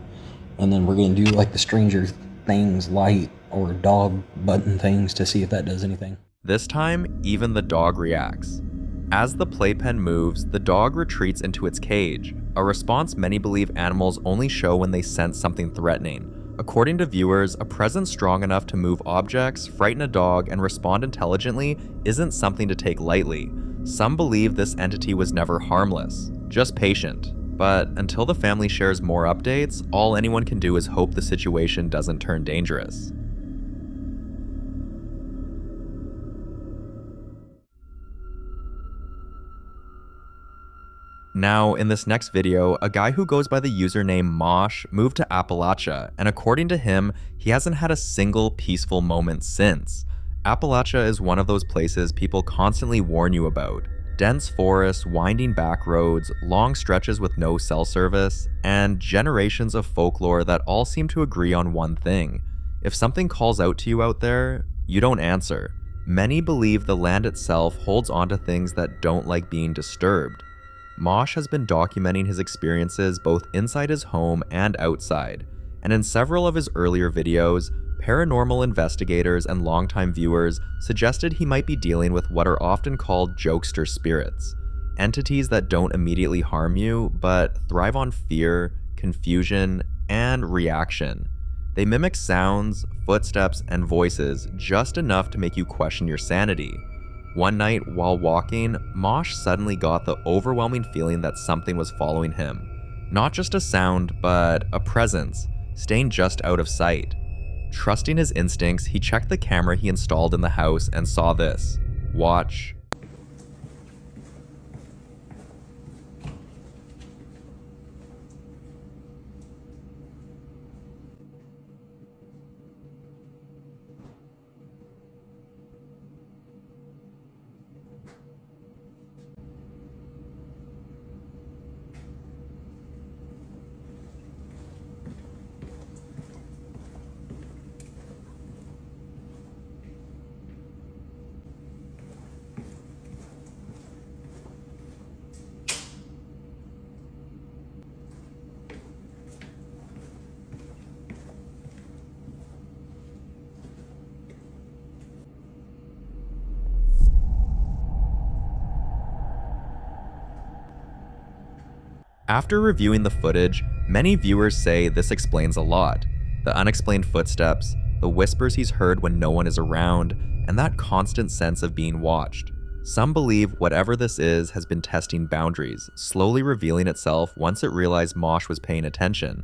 S9: And then we're going to do the Stranger Things light or dog button things to see if that does anything.
S1: This time, even the dog reacts. As the playpen moves, the dog retreats into its cage, a response many believe animals only show when they sense something threatening. According to viewers, a presence strong enough to move objects, frighten a dog, and respond intelligently isn't something to take lightly. Some believe this entity was never harmless, just patient. But until the family shares more updates, all anyone can do is hope the situation doesn't turn dangerous. Now, in this next video, a guy who goes by the username Mosh moved to Appalachia, and according to him, he hasn't had a single peaceful moment since. Appalachia is one of those places people constantly warn you about. Dense forests, winding back roads, long stretches with no cell service, and generations of folklore that all seem to agree on one thing. If something calls out to you out there, you don't answer. Many believe the land itself holds onto things that don't like being disturbed. Mosh has been documenting his experiences both inside his home and outside, and in several of his earlier videos, paranormal investigators and longtime viewers suggested he might be dealing with what are often called jokester spirits, entities that don't immediately harm you, but thrive on fear, confusion, and reaction. They mimic sounds, footsteps, and voices just enough to make you question your sanity. One night, while walking, Mosh suddenly got the overwhelming feeling that something was following him. Not just a sound, but a presence, staying just out of sight. Trusting his instincts, he checked the camera he installed in the house and saw this. Watch. After reviewing the footage, many viewers say this explains a lot. The unexplained footsteps, the whispers he's heard when no one is around, and that constant sense of being watched. Some believe whatever this is has been testing boundaries, slowly revealing itself once it realized Mosh was paying attention.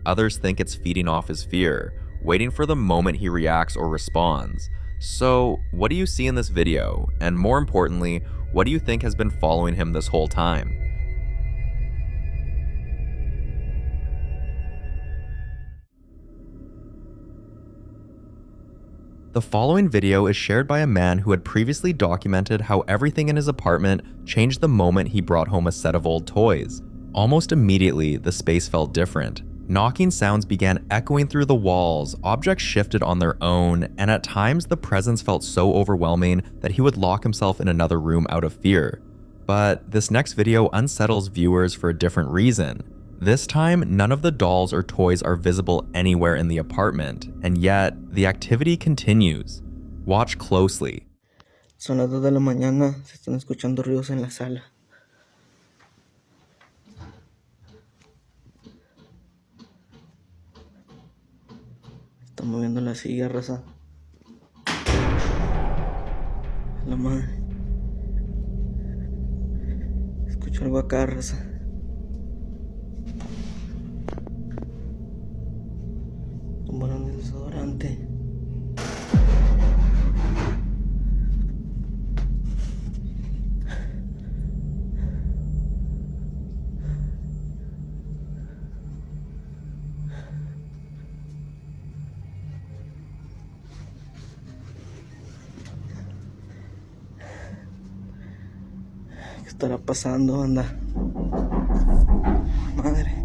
S1: Others think it's feeding off his fear, waiting for the moment he reacts or responds. So, what do you see in this video? And more importantly, what do you think has been following him this whole time? The following video is shared by a man who had previously documented how everything in his apartment changed the moment he brought home a set of old toys. Almost immediately, the space felt different. Knocking sounds began echoing through the walls, objects shifted on their own, and at times the presence felt so overwhelming that he would lock himself in another room out of fear. But this next video unsettles viewers for a different reason. This time, none of the dolls or toys are visible anywhere in the apartment, and yet the activity continues. Watch closely.
S11: Son las 2 de la mañana, se están escuchando ruidos en la sala. Están moviendo la silla, raza. La madre. Escucho algo acá, raza. Tumbaron el desodorante. ¿Qué estará pasando, anda? Madre.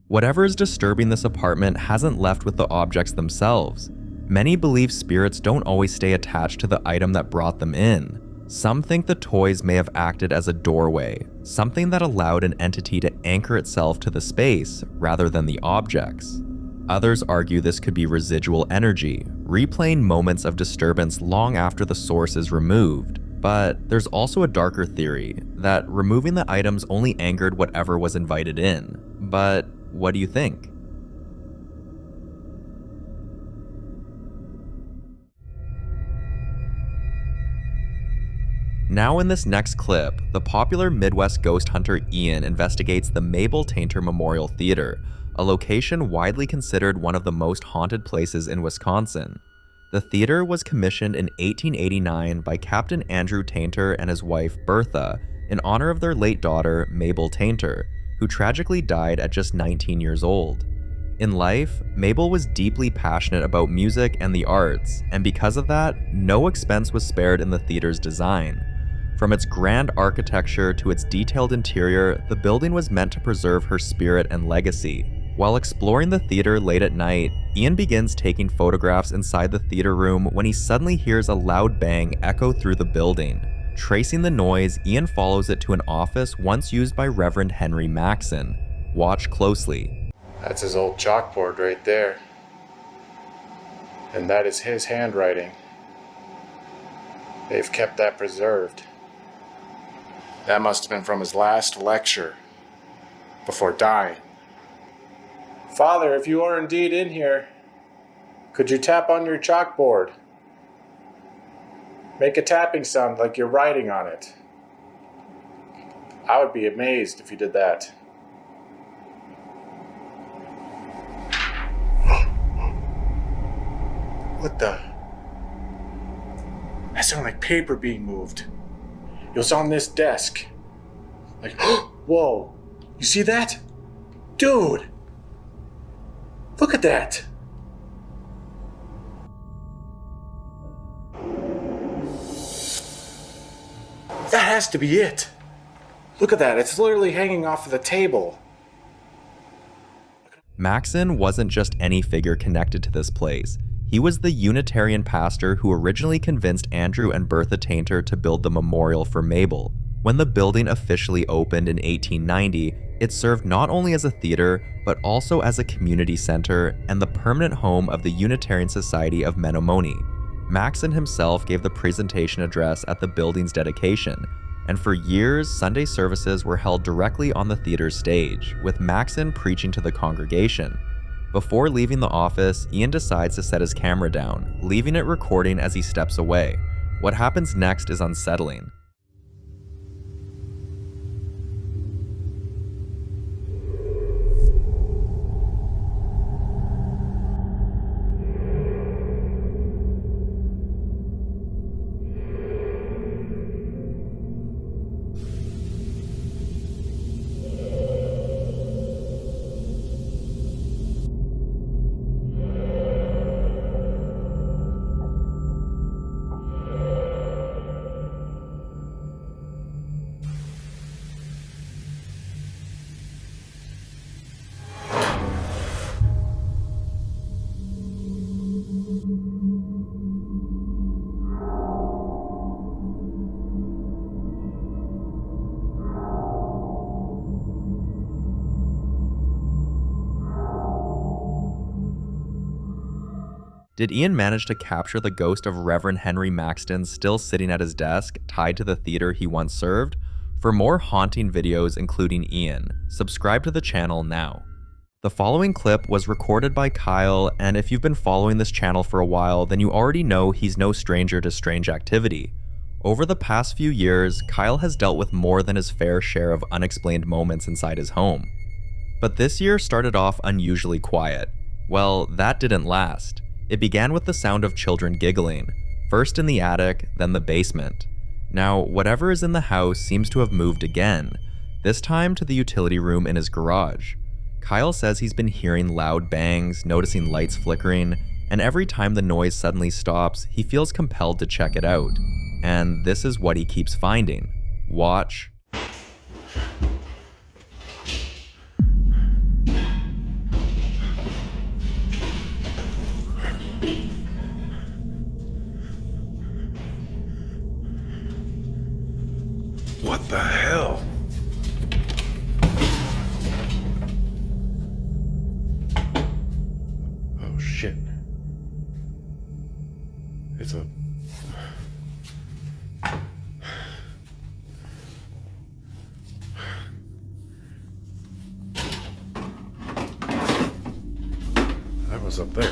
S1: Whatever is disturbing this apartment hasn't left with the objects themselves. Many believe spirits don't always stay attached to the item that brought them in. Some think the toys may have acted as a doorway, something that allowed an entity to anchor itself to the space rather than the objects. Others argue this could be residual energy, replaying moments of disturbance long after the source is removed. But there's also a darker theory that removing the items only angered whatever was invited in. But what do you think? Now in this next clip, the popular Midwest ghost hunter Ian investigates the Mabel Tainter Memorial Theater, a location widely considered one of the most haunted places in Wisconsin. The theater was commissioned in 1889 by Captain Andrew Tainter and his wife Bertha in honor of their late daughter Mabel Tainter, who tragically died at just 19 years old. In life, Mabel was deeply passionate about music and the arts, and because of that, no expense was spared in the theater's design. From its grand architecture to its detailed interior, the building was meant to preserve her spirit and legacy. While exploring the theater late at night, Ian begins taking photographs inside the theater room when he suddenly hears a loud bang echo through the building. Tracing the noise, Ian follows it to an office once used by Reverend Henry Maxson. Watch closely.
S12: That's his old chalkboard right there. And that is his handwriting. They've kept that preserved. That must have been from his last lecture, before dying. Father, if you are indeed in here, could you tap on your chalkboard? Make a tapping sound like you're writing on it. I would be amazed if you did that. What the? That sounded like paper being moved. It was on this desk. Like, whoa, you see that? Dude, look at that. That has to be it. Look at that, it's literally hanging off of the table.
S1: Maxson wasn't just any figure connected to this place. He was the Unitarian pastor who originally convinced Andrew and Bertha Tainter to build the memorial for Mabel. When the building officially opened in 1890, it served not only as a theater, but also as a community center and the permanent home of the Unitarian Society of Menominee. Maxson himself gave the presentation address at the building's dedication, and for years, Sunday services were held directly on the theater's stage, with Maxson preaching to the congregation. Before leaving the office, Ian decides to set his camera down, leaving it recording as he steps away. What happens next is unsettling. Did Ian manage to capture the ghost of Reverend Henry Maxton still sitting at his desk, tied to the theater he once served? For more haunting videos including Ian, subscribe to the channel now. The following clip was recorded by Kyle, and if you've been following this channel for a while, then you already know he's no stranger to strange activity. Over the past few years, Kyle has dealt with more than his fair share of unexplained moments inside his home. But this year started off unusually quiet. Well, that didn't last. It began with the sound of children giggling, first in the attic, then the basement. Now, whatever is in the house seems to have moved again, this time to the utility room in his garage. Kyle says he's been hearing loud bangs, noticing lights flickering, and every time the noise suddenly stops, he feels compelled to check it out. And this is what he keeps finding. Watch.
S4: What the hell? Oh shit. It's a... That was up there.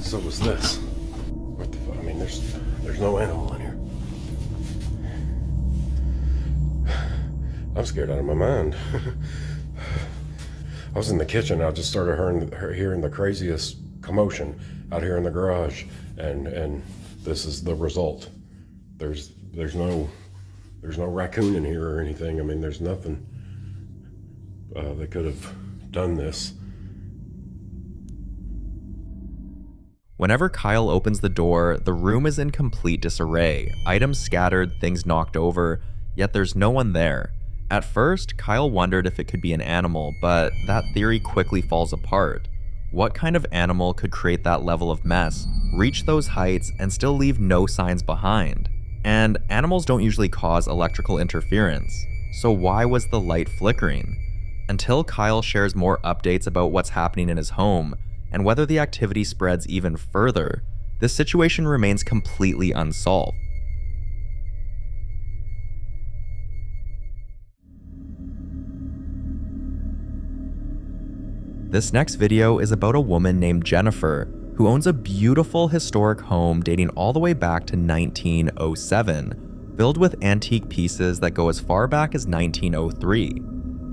S4: So was this. What the fuck? I mean, there's no animal in here. I'm scared out of my mind. I was in the kitchen. I just started hearing the craziest commotion out here in the garage, and this is the result. There's no raccoon in here or anything. I mean, there's nothing that could have done this.
S1: Whenever Kyle opens the door, the room is in complete disarray. Items scattered, things knocked over, yet there's no one there. At first, Kyle wondered if it could be an animal, but that theory quickly falls apart. What kind of animal could create that level of mess, reach those heights, and still leave no signs behind? And animals don't usually cause electrical interference, so why was the light flickering? Until Kyle shares more updates about what's happening in his home, and whether the activity spreads even further, this situation remains completely unsolved. This next video is about a woman named Jennifer, who owns a beautiful historic home dating all the way back to 1907, filled with antique pieces that go as far back as 1903.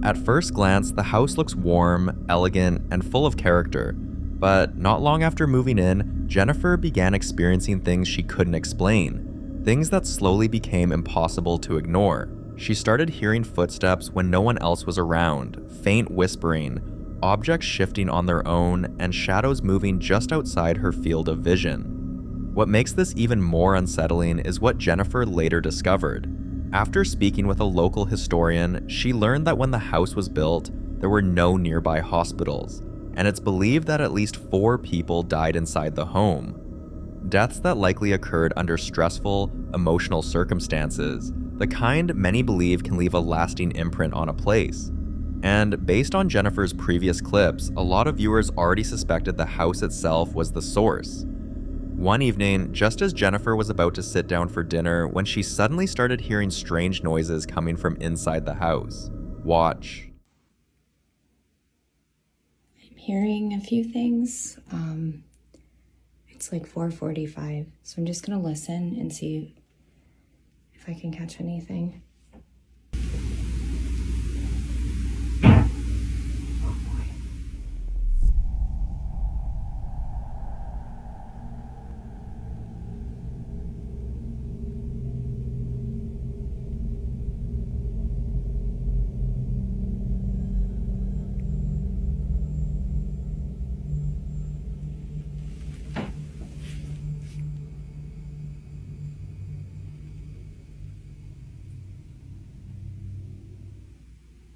S1: At first glance, the house looks warm, elegant, and full of character, but not long after moving in, Jennifer began experiencing things she couldn't explain, things that slowly became impossible to ignore. She started hearing footsteps when no one else was around, faint whispering, objects shifting on their own, and shadows moving just outside her field of vision. What makes this even more unsettling is what Jennifer later discovered. After speaking with a local historian, she learned that when the house was built, there were no nearby hospitals, and it's believed that at least 4 people died inside the home. Deaths that likely occurred under stressful, emotional circumstances, the kind many believe can leave a lasting imprint on a place. And based on Jennifer's previous clips, a lot of viewers already suspected the house itself was the source. One evening, just as Jennifer was about to sit down for dinner, when she suddenly started hearing strange noises coming from inside the house. Watch.
S13: I'm hearing a few things. It's like 4:45, so I'm just gonna listen and see if I can catch anything.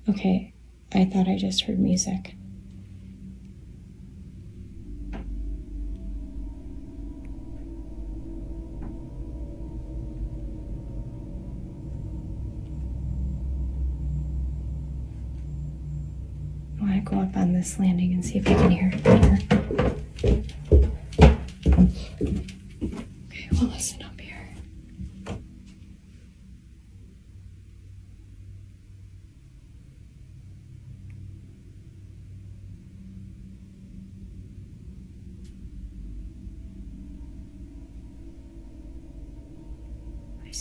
S13: Okay, I thought I just heard music. I want to go up on this landing and see if I can hear it better.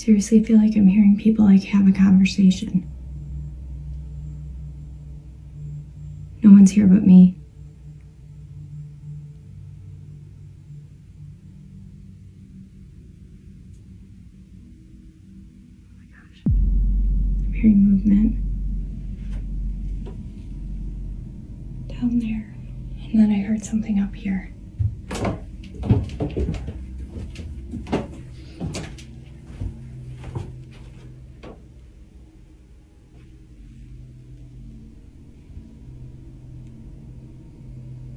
S13: seriously feel like I'm hearing people like have a conversation. No one's here but me. Oh my gosh. I'm hearing movement down there. And then I heard something up here.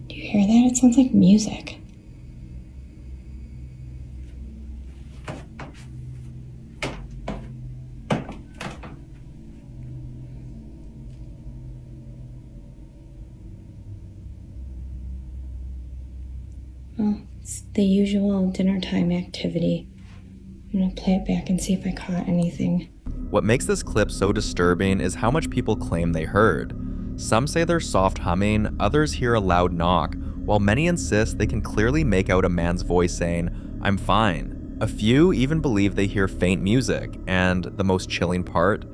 S13: Do you hear that? It sounds like music. Well, it's the usual dinner time activity. I'm gonna play it back and see if I caught anything.
S1: What makes this clip so disturbing is how much people claim they heard. Some say there's soft humming, others hear a loud knock, while many insist they can clearly make out a man's voice saying, "I'm fine." A few even believe they hear faint music, and the most chilling part,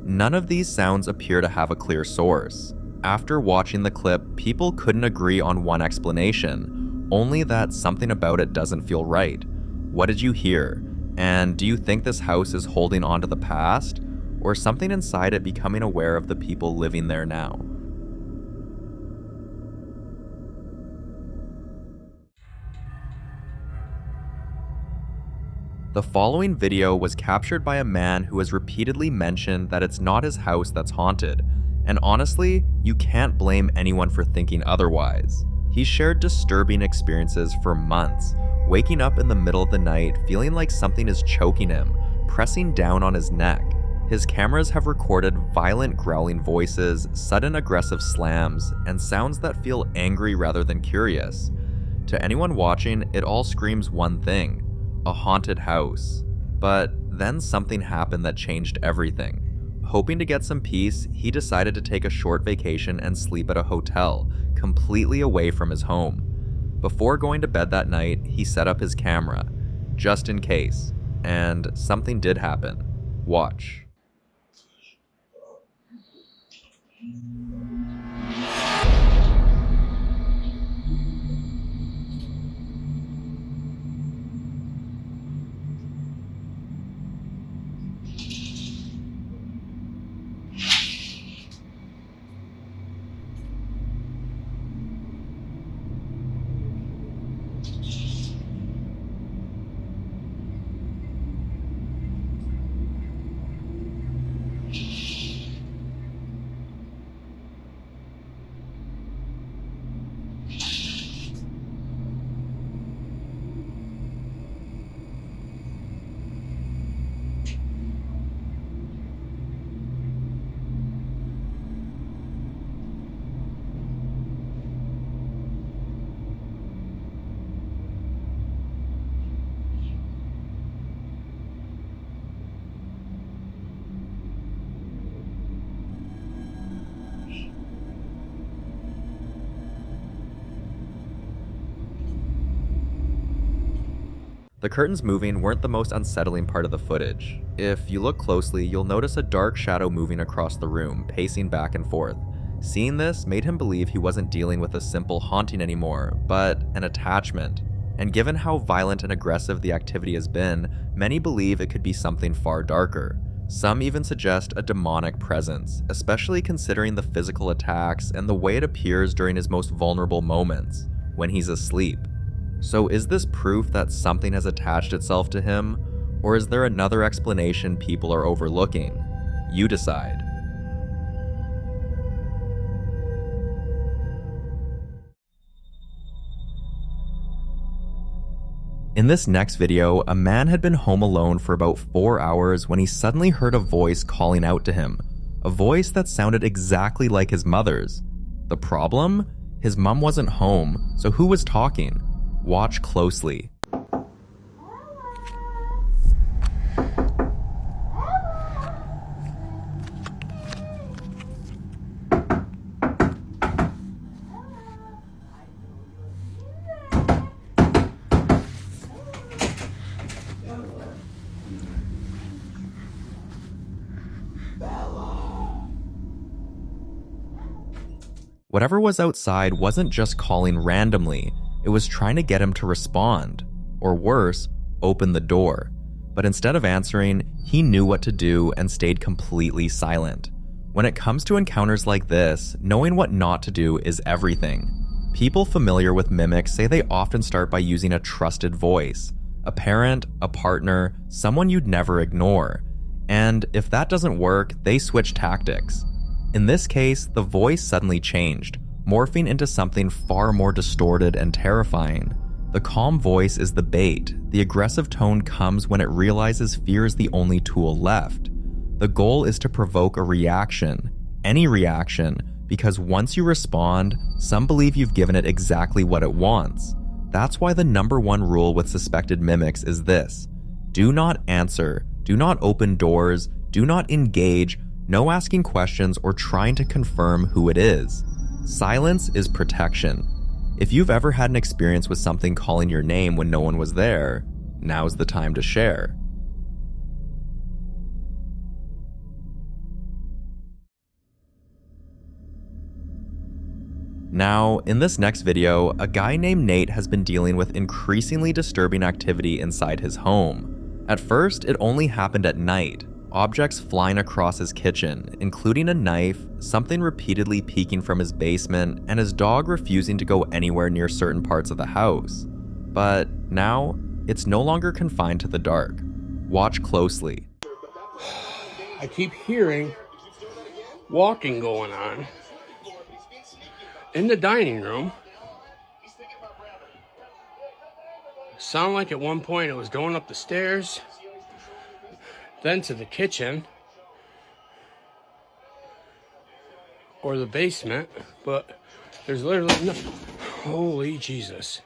S1: none of these sounds appear to have a clear source. After watching the clip, people couldn't agree on one explanation, only that something about it doesn't feel right. What did you hear? And do you think this house is holding on to the past, or something inside it becoming aware of the people living there now? The following video was captured by a man who has repeatedly mentioned that it's not his house that's haunted, and honestly, you can't blame anyone for thinking otherwise. He shared disturbing experiences for months, waking up in the middle of the night feeling like something is choking him, pressing down on his neck. His cameras have recorded violent growling voices, sudden aggressive slams, and sounds that feel angry rather than curious. To anyone watching, it all screams one thing: a haunted house. But then something happened that changed everything. Hoping to get some peace, he decided to take a short vacation and sleep at a hotel, completely away from his home. Before going to bed that night, he set up his camera, just in case, and something did happen. Watch. The curtains moving weren't the most unsettling part of the footage. If you look closely, you'll notice a dark shadow moving across the room, pacing back and forth. Seeing this made him believe he wasn't dealing with a simple haunting anymore, but an attachment. And given how violent and aggressive the activity has been, many believe it could be something far darker. Some even suggest a demonic presence, especially considering the physical attacks and the way it appears during his most vulnerable moments, when he's asleep. So is this proof that something has attached itself to him, or is there another explanation people are overlooking? You decide. In this next video, a man had been home alone for about 4 hours when he suddenly heard a voice calling out to him. A voice that sounded exactly like his mother's. The problem? His mom wasn't home, so who was talking? Watch closely. Whatever was outside wasn't just calling randomly, it was trying to get him to respond, or worse, open the door. But instead of answering, he knew what to do and stayed completely silent. When it comes to encounters like this, knowing what not to do is everything. People familiar with mimics say they often start by using a trusted voice, a parent, a partner, someone you'd never ignore. And if that doesn't work, they switch tactics. In this case, the voice suddenly changed, morphing into something far more distorted and terrifying. The calm voice is the bait. The aggressive tone comes when it realizes fear is the only tool left. The goal is to provoke a reaction, any reaction, because once you respond, some believe you've given it exactly what it wants. That's why the #1 rule with suspected mimics is this: do not answer, do not open doors, do not engage, no asking questions or trying to confirm who it is. Silence is protection. If you've ever had an experience with something calling your name when no one was there, now's the time to share. Now, in this next video, a guy named Nate has been dealing with increasingly disturbing activity inside his home. At first, it only happened at night. Objects flying across his kitchen, including a knife, something repeatedly peeking from his basement, and his dog refusing to go anywhere near certain parts of the house. But now, it's no longer confined to the dark. Watch closely.
S4: I keep hearing walking going on in the dining room. Sound like at one point it was going up the stairs, then to the kitchen or the basement, but there's literally no. Holy Jesus.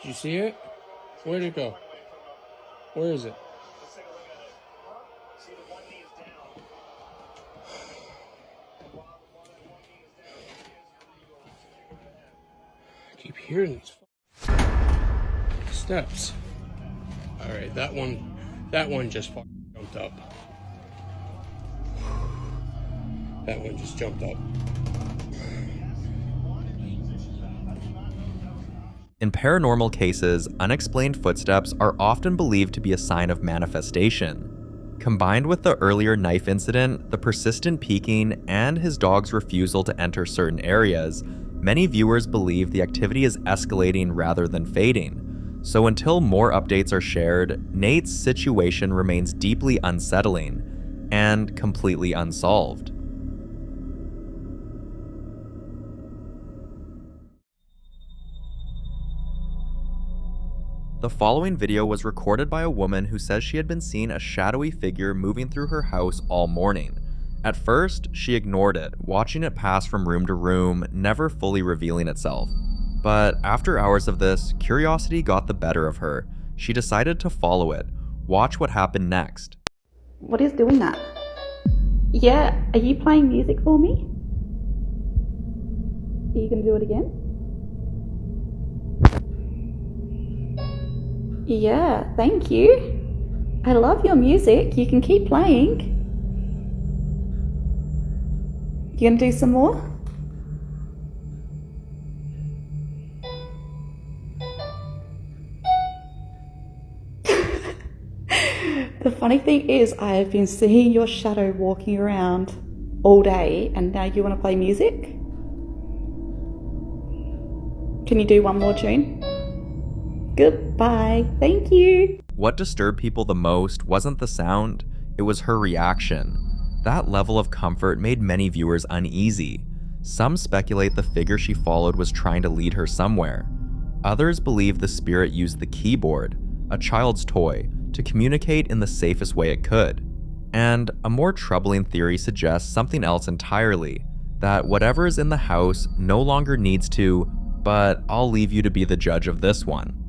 S4: Did you see it? Where'd it go? Where is it? I keep hearing these steps. All right, that one just jumped up. That one just jumped up.
S1: In paranormal cases, unexplained footsteps are often believed to be a sign of manifestation. Combined with the earlier knife incident, the persistent peeking, and his dog's refusal to enter certain areas, many viewers believe the activity is escalating rather than fading. So until more updates are shared, Nate's situation remains deeply unsettling and completely unsolved. The following video was recorded by a woman who says she had been seeing a shadowy figure moving through her house all morning. At first, she ignored it, watching it pass from room to room, never fully revealing itself. But after hours of this, curiosity got the better of her. She decided to follow it. Watch what happened next.
S14: What is doing that? Yeah, are you playing music for me? Are you going to do it again? Yeah, thank you. I love your music. You can keep playing. You gonna do some more? The funny thing is, I have been seeing your shadow walking around all day, and now you want to play music? Can you do one more tune? Goodbye. Thank you.
S1: What disturbed people the most wasn't the sound, it was her reaction. That level of comfort made many viewers uneasy. Some speculate the figure she followed was trying to lead her somewhere. Others believe the spirit used the keyboard, a child's toy, to communicate in the safest way it could. And a more troubling theory suggests something else entirely, that whatever is in the house no longer needs to, but I'll leave you to be the judge of this one.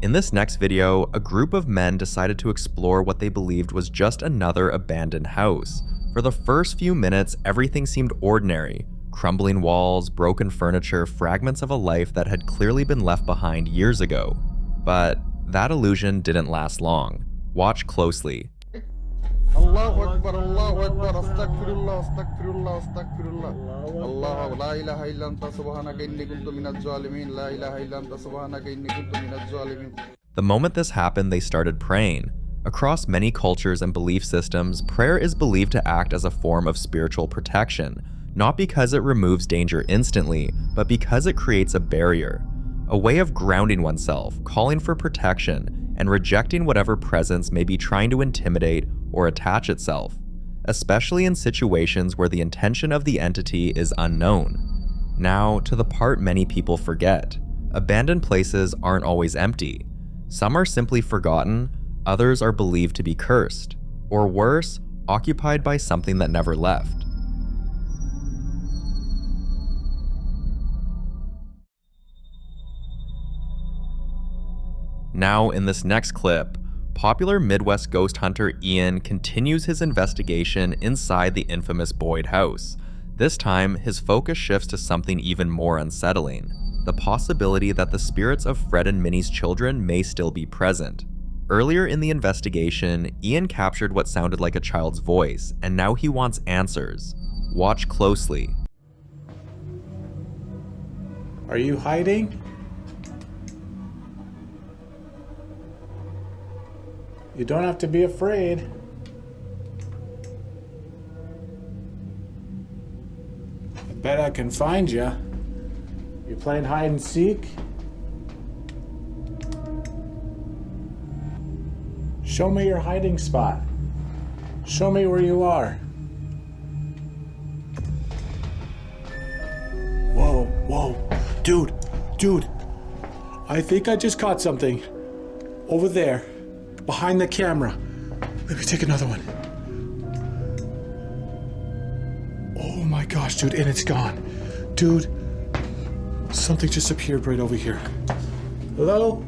S1: In this next video, a group of men decided to explore what they believed was just another abandoned house. For the first few minutes, everything seemed ordinary. Crumbling walls, broken furniture, fragments of a life that had clearly been left behind years ago. But that illusion didn't last long. Watch closely.
S15: Allahu Akbar, Allahu Akbar, astaghfirullah, astaghfirullah, astaghfirullah. Allah, la ilaha illa anta subhanaka inni kuntu minaz zalimin, la ilaha illa anta subhanaka inni kuntu minaz zalimin.
S1: The moment this happened, they started praying. Across many cultures and belief systems, prayer is believed to act as a form of spiritual protection, not because it removes danger instantly, but because it creates a barrier. A way of grounding oneself, calling for protection, and rejecting whatever presence may be trying to intimidate or attach itself, especially in situations where the intention of the entity is unknown. Now, to the part many people forget. Abandoned places aren't always empty. Some are simply forgotten, others are believed to be cursed, or worse, occupied by something that never left. Now, in this next clip, popular Midwest ghost hunter Ian continues his investigation inside the infamous Boyd house. This time, his focus shifts to something even more unsettling: the possibility that the spirits of Fred and Minnie's children may still be present. Earlier in the investigation, Ian captured what sounded like a child's voice, and now he wants answers. Watch closely.
S12: Are you hiding? You don't have to be afraid. I bet I can find you. You playing hide and seek? Show me your hiding spot. Show me where you are. Whoa, whoa. Dude. I think I just caught something. Over there. Behind the camera. Let me take another one. Oh my gosh, dude, and it's gone. Dude, something just appeared right over here. Hello?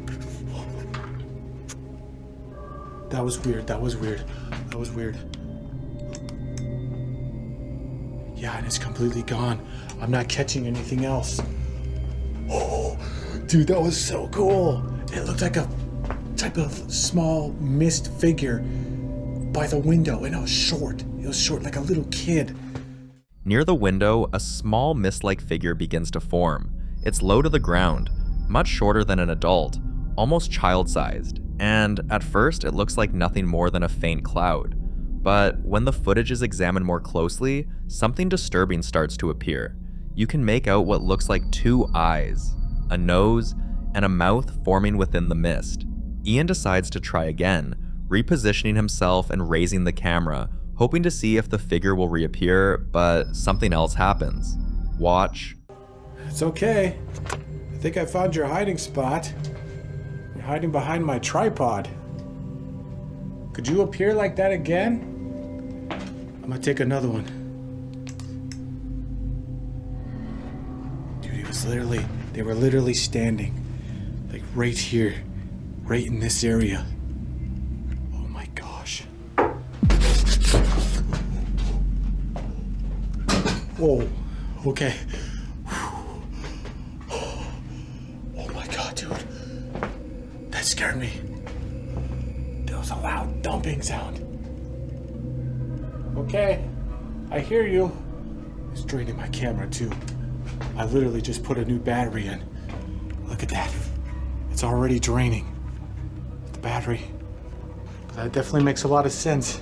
S12: That was weird. Yeah, and it's completely gone. I'm not catching anything else. Oh, dude, that was so cool. It looked like a type of small mist figure by the window, and it was short like a little kid.
S1: Near the window, a small mist-like figure begins to form. It's low to the ground, much shorter than an adult, almost child-sized, and at first it looks like nothing more than a faint cloud. But when the footage is examined more closely, something disturbing starts to appear. You can make out what looks like two eyes, a nose, and a mouth forming within the mist. Ian decides to try again, repositioning himself and raising the camera, hoping to see if the figure will reappear, but something else happens. Watch.
S12: It's okay. I think I found your hiding spot. You're hiding behind my tripod. Could you appear like that again? I'm gonna take another one. Dude, they were literally standing, like right here. Right in this area. Oh my gosh. Whoa. Okay. Oh my god, dude. That scared me. There was a loud dumping sound. Okay. I hear you. It's draining my camera too. I literally just put a new battery in. Look at that. It's already draining. Battery. That definitely makes a lot of sense.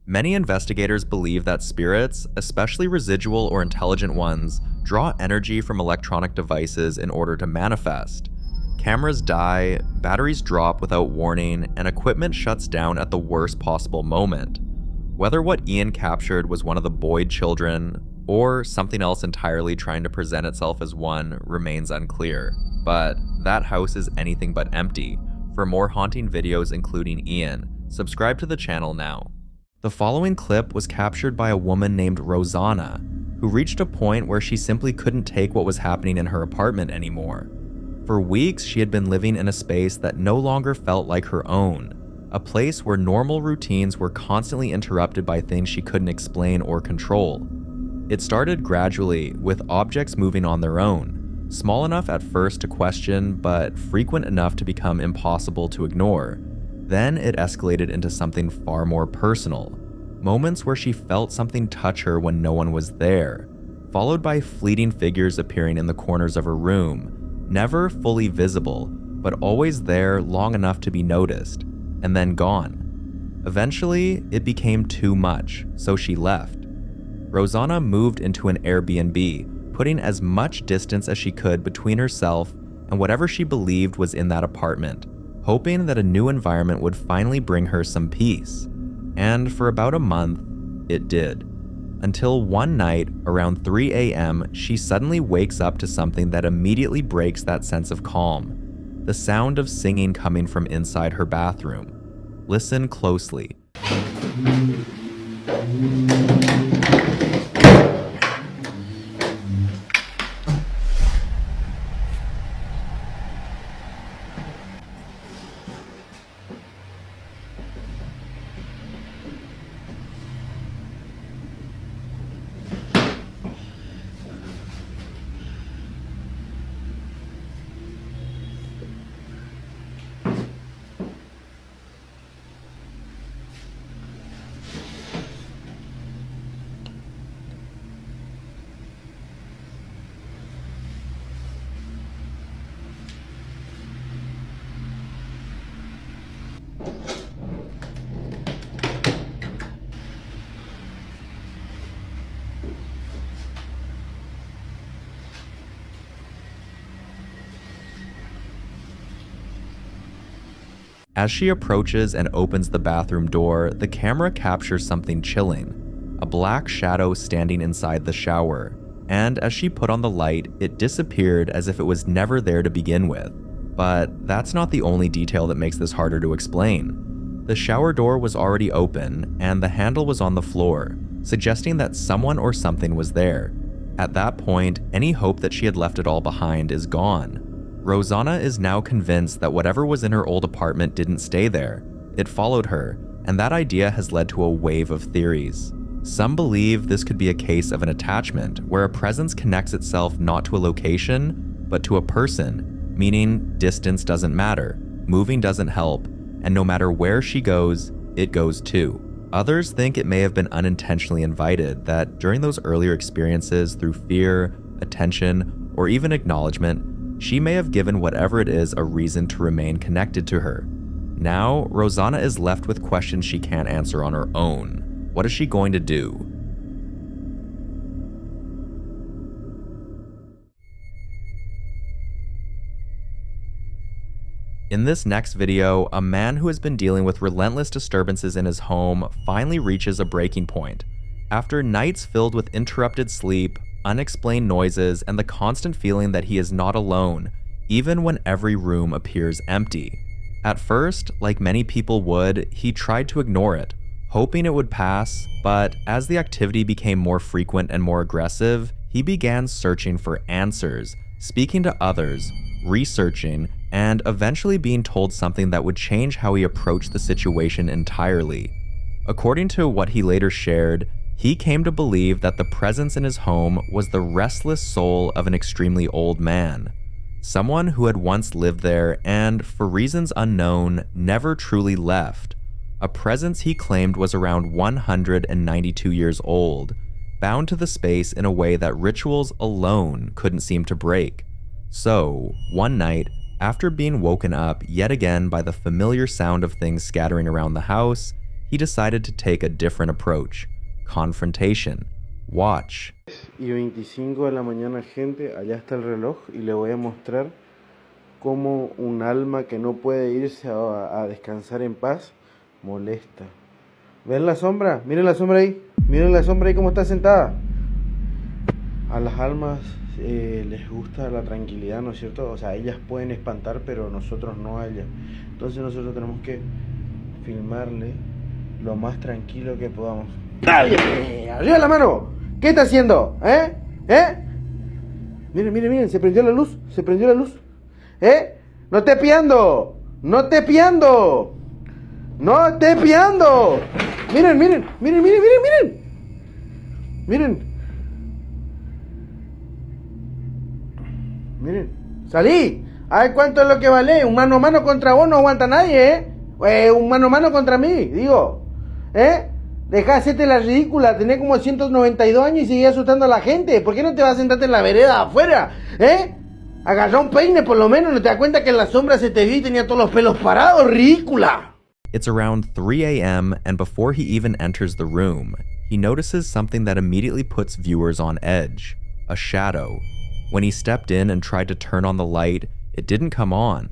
S1: Many investigators believe that spirits, especially residual or intelligent ones, draw energy from electronic devices in order to manifest. Cameras die, batteries drop without warning, and equipment shuts down at the worst possible moment. Whether what Ian captured was one of the Boyd children, or something else entirely trying to present itself as one, remains unclear. But that house is anything but empty. For more haunting videos including Ian, subscribe to the channel now. The following clip was captured by a woman named Rosanna, who reached a point where she simply couldn't take what was happening in her apartment anymore. For weeks, she had been living in a space that no longer felt like her own, a place where normal routines were constantly interrupted by things she couldn't explain or control. It started gradually, with objects moving on their own, small enough at first to question, but frequent enough to become impossible to ignore. Then it escalated into something far more personal, moments where she felt something touch her when no one was there, followed by fleeting figures appearing in the corners of her room, never fully visible, but always there long enough to be noticed, and then gone. Eventually, it became too much, so she left. Rosanna moved into an Airbnb, putting as much distance as she could between herself and whatever she believed was in that apartment, hoping that a new environment would finally bring her some peace. And for about a month, it did. Until one night, around 3 a.m., she suddenly wakes up to something that immediately breaks that sense of calm. The sound of singing coming from inside her bathroom. Listen closely. As she approaches and opens the bathroom door, the camera captures something chilling, a black shadow standing inside the shower, and as she put on the light, it disappeared as if it was never there to begin with. But that's not the only detail that makes this harder to explain. The shower door was already open, and the handle was on the floor, suggesting that someone or something was there. At that point, any hope that she had left it all behind is gone. Rosanna is now convinced that whatever was in her old apartment didn't stay there. It followed her, and that idea has led to a wave of theories. Some believe this could be a case of an attachment, where a presence connects itself not to a location, but to a person, meaning distance doesn't matter, moving doesn't help, and no matter where she goes, it goes too. Others think it may have been unintentionally invited, that during those earlier experiences through fear, attention, or even acknowledgement, she may have given whatever it is a reason to remain connected to her. Now, Rosanna is left with questions she can't answer on her own. What is she going to do? In this next video, a man who has been dealing with relentless disturbances in his home finally reaches a breaking point. After nights filled with interrupted sleep, unexplained noises, and the constant feeling that he is not alone, even when every room appears empty. At first, like many people would, he tried to ignore it, hoping it would pass, but as the activity became more frequent and more aggressive, he began searching for answers, speaking to others, researching, and eventually being told something that would change how he approached the situation entirely. According to what he later shared, he came to believe that the presence in his home was the restless soul of an extremely old man, someone who had once lived there and, for reasons unknown, never truly left. A presence he claimed was around 192 years old, bound to the space in a way that rituals alone couldn't seem to break. So, one night, after being woken up yet again by the familiar sound of things scattering around the house, he decided to take a different approach. Confrontation. Watch.
S16: Y 25 de la mañana, gente, allá está el reloj y le voy a mostrar cómo un alma que no puede irse a descansar en paz molesta. ¿Ven la sombra? Miren la sombra ahí. Miren la sombra ahí cómo está sentada. A las almas les gusta la tranquilidad, ¿no es cierto? O sea, ellas pueden espantar, pero nosotros no a ellas. Entonces nosotros tenemos que filmarle lo más tranquilo que podamos. ¡Dale! ¡Arriba la mano! ¿Qué está haciendo? Miren, miren, miren, se prendió la luz, se prendió la luz. No esté espiando. No esté espiando. No esté espiando. Miren, miren, miren, miren, miren, miren. Miren. Miren. Salí. A ver cuánto es lo que vale. Un mano a mano contra vos no aguanta nadie, un mano a mano contra mí, digo. Dejá de hacerte la ridícula. Tenés como 192 años y seguís asustando a la gente. ¿Por qué no te vas a sentarte en la vereda afuera? Agarrá un peine por lo menos. ¿No te das cuenta que en la sombra se te vio y tenía todos los pelos parados? ¡Ridícula!
S1: It's around 3 a.m., and before he even enters the room, he notices something that immediately puts viewers on edge: a shadow. When he stepped in and tried to turn on the light, it didn't come on.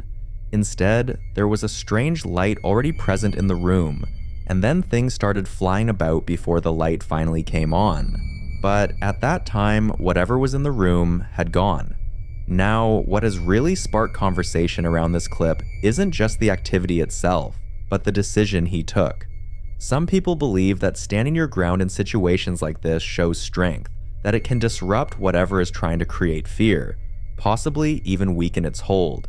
S1: Instead, there was a strange light already present in the room, and then things started flying about before the light finally came on. But at that time, whatever was in the room had gone. Now, what has really sparked conversation around this clip isn't just the activity itself, but the decision he took. Some people believe that standing your ground in situations like this shows strength, that it can disrupt whatever is trying to create fear, possibly even weaken its hold.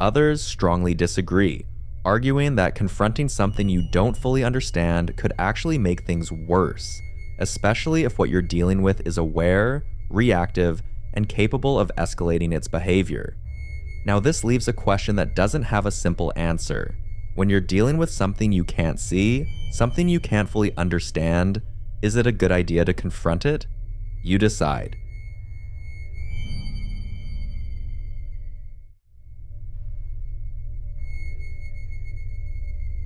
S1: Others strongly disagree, arguing that confronting something you don't fully understand could actually make things worse, especially if what you're dealing with is aware, reactive, and capable of escalating its behavior. Now, this leaves a question that doesn't have a simple answer. When you're dealing with something you can't see, something you can't fully understand, is it a good idea to confront it? You decide.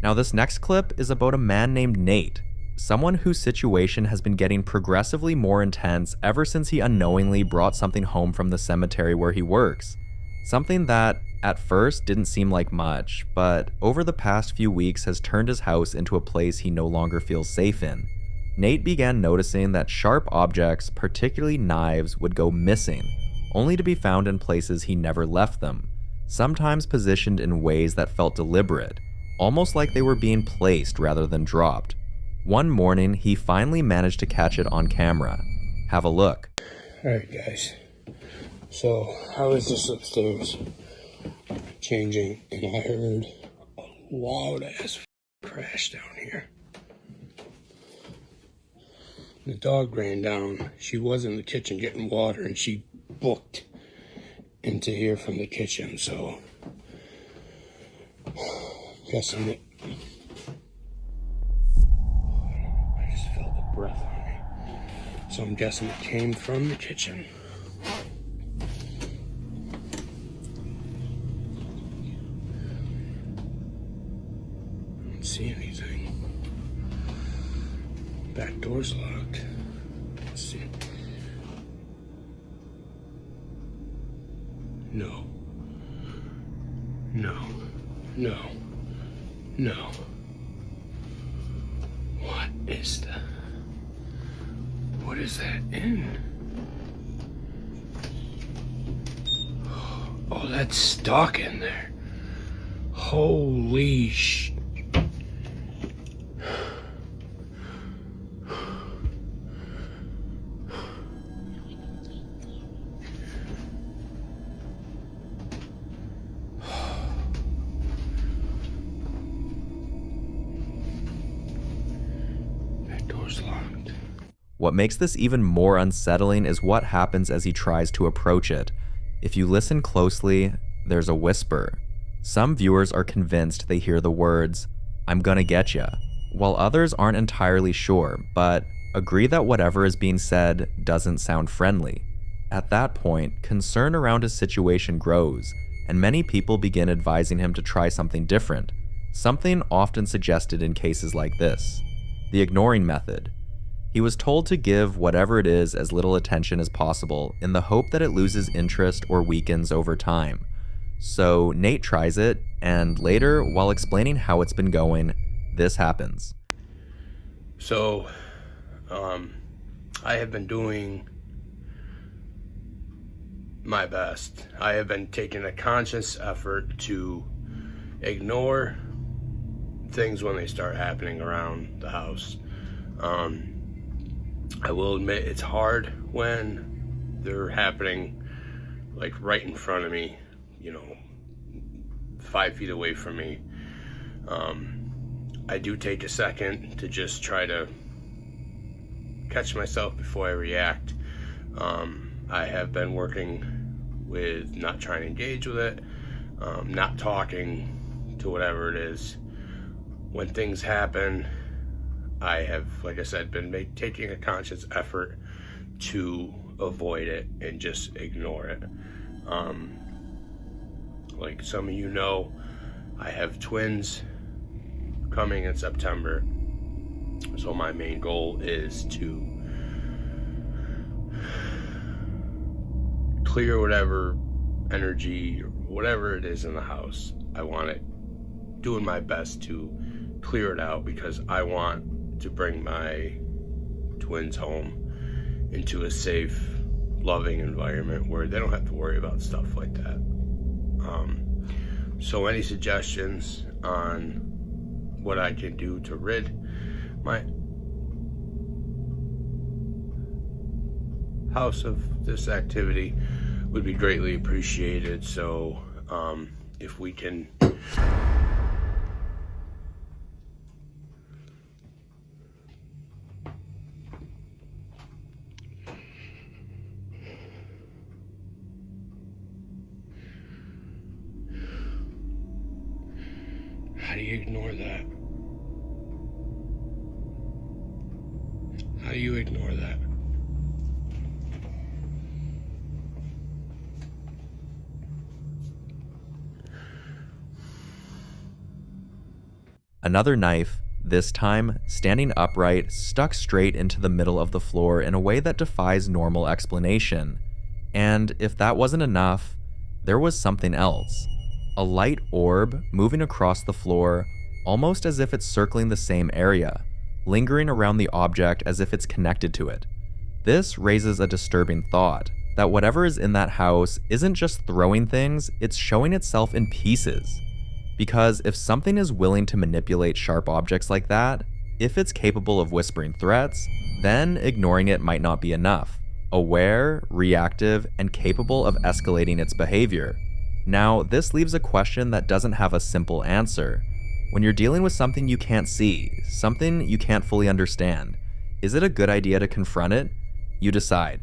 S1: Now, this next clip is about a man named Nate, someone whose situation has been getting progressively more intense ever since he unknowingly brought something home from the cemetery where he works. Something that, at first, didn't seem like much, but over the past few weeks has turned his house into a place he no longer feels safe in. Nate began noticing that sharp objects, particularly knives, would go missing, only to be found in places he never left them, sometimes positioned in ways that felt deliberate, almost like they were being placed rather than dropped. One morning, he finally managed to catch it on camera. Have a look.
S4: Alright guys, so I was just upstairs changing and I heard a loud ass crash down here. The dog ran down. She was in the kitchen getting water and she booked into here from the kitchen, so guessing it. I just felt a breath on me. So I'm guessing it came from the kitchen. I don't see anything. Back door's locked. Let's see. No. No. No. No. What is that? What is that in? Oh, that's stock in there. Holy sh...
S1: What makes this even more unsettling is what happens as he tries to approach it. If you listen closely, there's a whisper. Some viewers are convinced they hear the words, "I'm gonna get ya," while others aren't entirely sure, but agree that whatever is being said doesn't sound friendly. At that point, concern around his situation grows, and many people begin advising him to try something different, something often suggested in cases like this: the ignoring method. He was told to give whatever it is as little attention as possible in the hope that it loses interest or weakens over time. So Nate tries it, and later, while explaining how it's been going, this happens.
S4: So, I have been doing my best. I have been taking a conscious effort to ignore things when they start happening around the house. I will admit it's hard when they're happening like right in front of me, you know, 5 feet away from me. I do take a second to just try to catch myself before I react. I have been working with not trying to engage with it, not talking to whatever it is. When things happen, I have, like I said, been taking a conscious effort to avoid it and just ignore it. Like some of you know, I have twins coming in September, so my main goal is to clear whatever energy or whatever it is in the house. I want it, doing my best to clear it out, because I want to bring my twins home into a safe, loving environment where they don't have to worry about stuff like that. So any suggestions on what I can do to rid my house of this activity would be greatly appreciated. So if we can how do you ignore that? How do you ignore that?
S1: Another knife, this time standing upright, stuck straight into the middle of the floor in a way that defies normal explanation. And if that wasn't enough, there was something else. A light orb moving across the floor, almost as if it's circling the same area, lingering around the object as if it's connected to it. This raises a disturbing thought, that whatever is in that house isn't just throwing things, it's showing itself in pieces. Because if something is willing to manipulate sharp objects like that, if it's capable of whispering threats, then ignoring it might not be enough. Aware, reactive, and capable of escalating its behavior. Now, this leaves a question that doesn't have a simple answer. When you're dealing with something you can't see, something you can't fully understand, is it a good idea to confront it? You decide.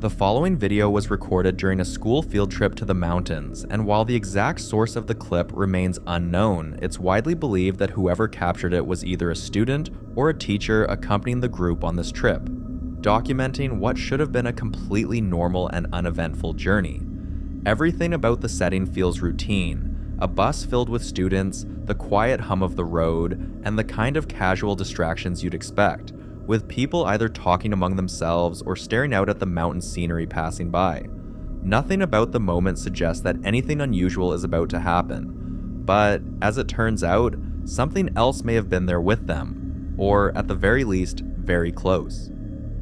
S1: The following video was recorded during a school field trip to the mountains, and while the exact source of the clip remains unknown, it's widely believed that whoever captured it was either a student or a teacher accompanying the group on this trip, documenting what should have been a completely normal and uneventful journey. Everything about the setting feels routine, a bus filled with students, the quiet hum of the road, and the kind of casual distractions you'd expect, with people either talking among themselves or staring out at the mountain scenery passing by. Nothing about the moment suggests that anything unusual is about to happen. But, as it turns out, something else may have been there with them, or at the very least, very close.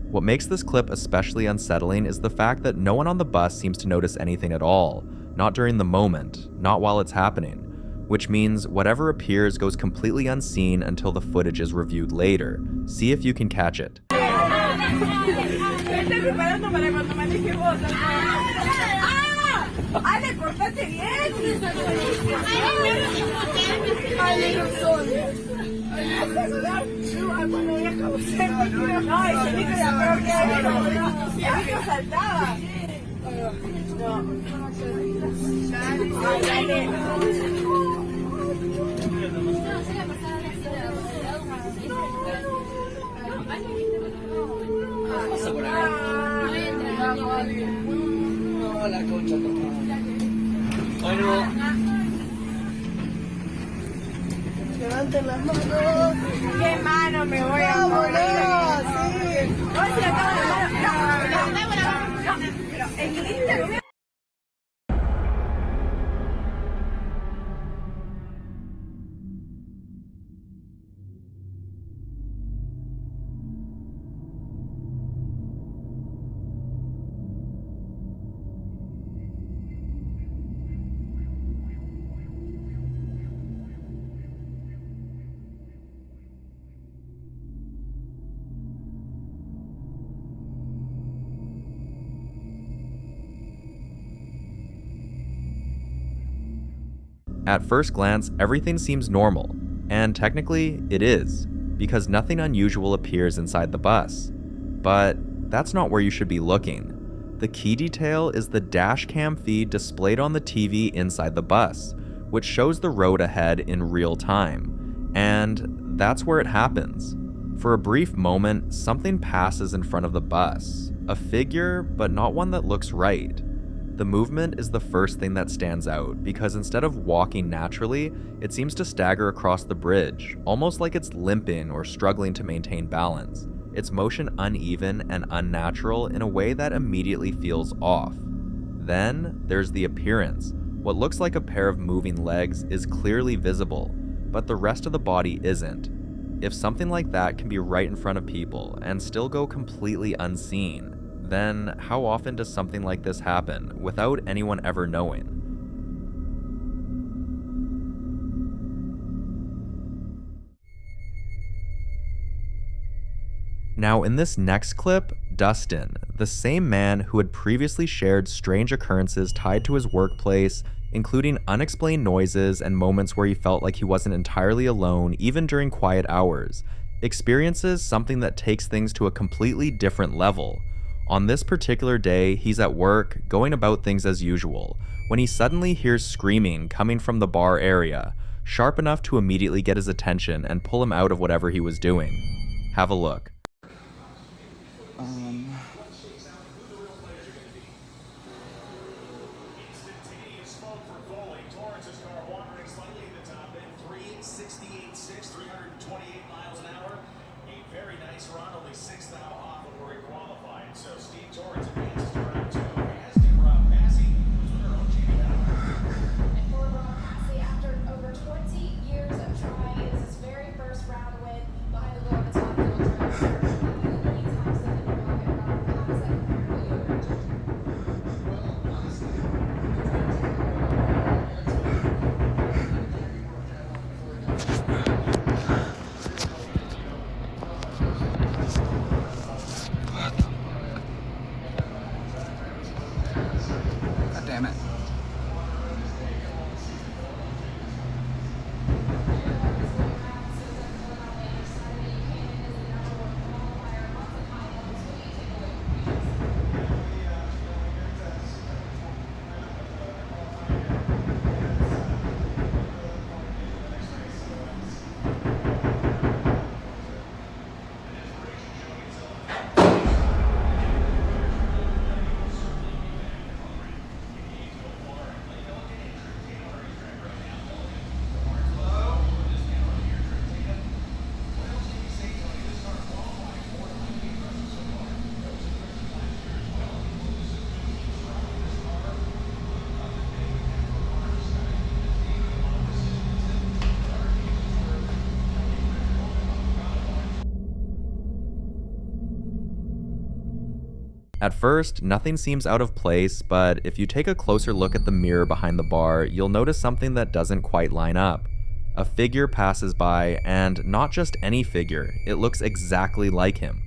S1: What makes this clip especially unsettling is the fact that no one on the bus seems to notice anything at all, not during the moment, not while it's happening, which means whatever appears goes completely unseen until the footage is reviewed later. See if you can catch it.
S3: Levanten las manos. ¿Qué mano me voy a morir? Sí. No, en Instagram.
S1: At first glance, everything seems normal, and technically it is, because nothing unusual appears inside the bus. But that's not where you should be looking. The key detail is the dash cam feed displayed on the TV inside the bus, which shows the road ahead in real time. And that's where it happens. For a brief moment, something passes in front of the bus. A figure, but not one that looks right. The movement is the first thing that stands out, because instead of walking naturally, it seems to stagger across the bridge, almost like it's limping or struggling to maintain balance. Its motion uneven and unnatural in a way that immediately feels off. Then, there's the appearance. What looks like a pair of moving legs is clearly visible, but the rest of the body isn't. If something like that can be right in front of people and still go completely unseen, then how often does something like this happen without anyone ever knowing? Now in this next clip, Dustin, the same man who had previously shared strange occurrences tied to his workplace, including unexplained noises and moments where he felt like he wasn't entirely alone even during quiet hours, experiences something that takes things to a completely different level. On this particular day, he's at work, going about things as usual, when he suddenly hears screaming coming from the bar area, sharp enough to immediately get his attention and pull him out of whatever he was doing. Have a look. At first, nothing seems out of place, but if you take a closer look at the mirror behind the bar, you'll notice something that doesn't quite line up. A figure passes by, and not just any figure, it looks exactly like him.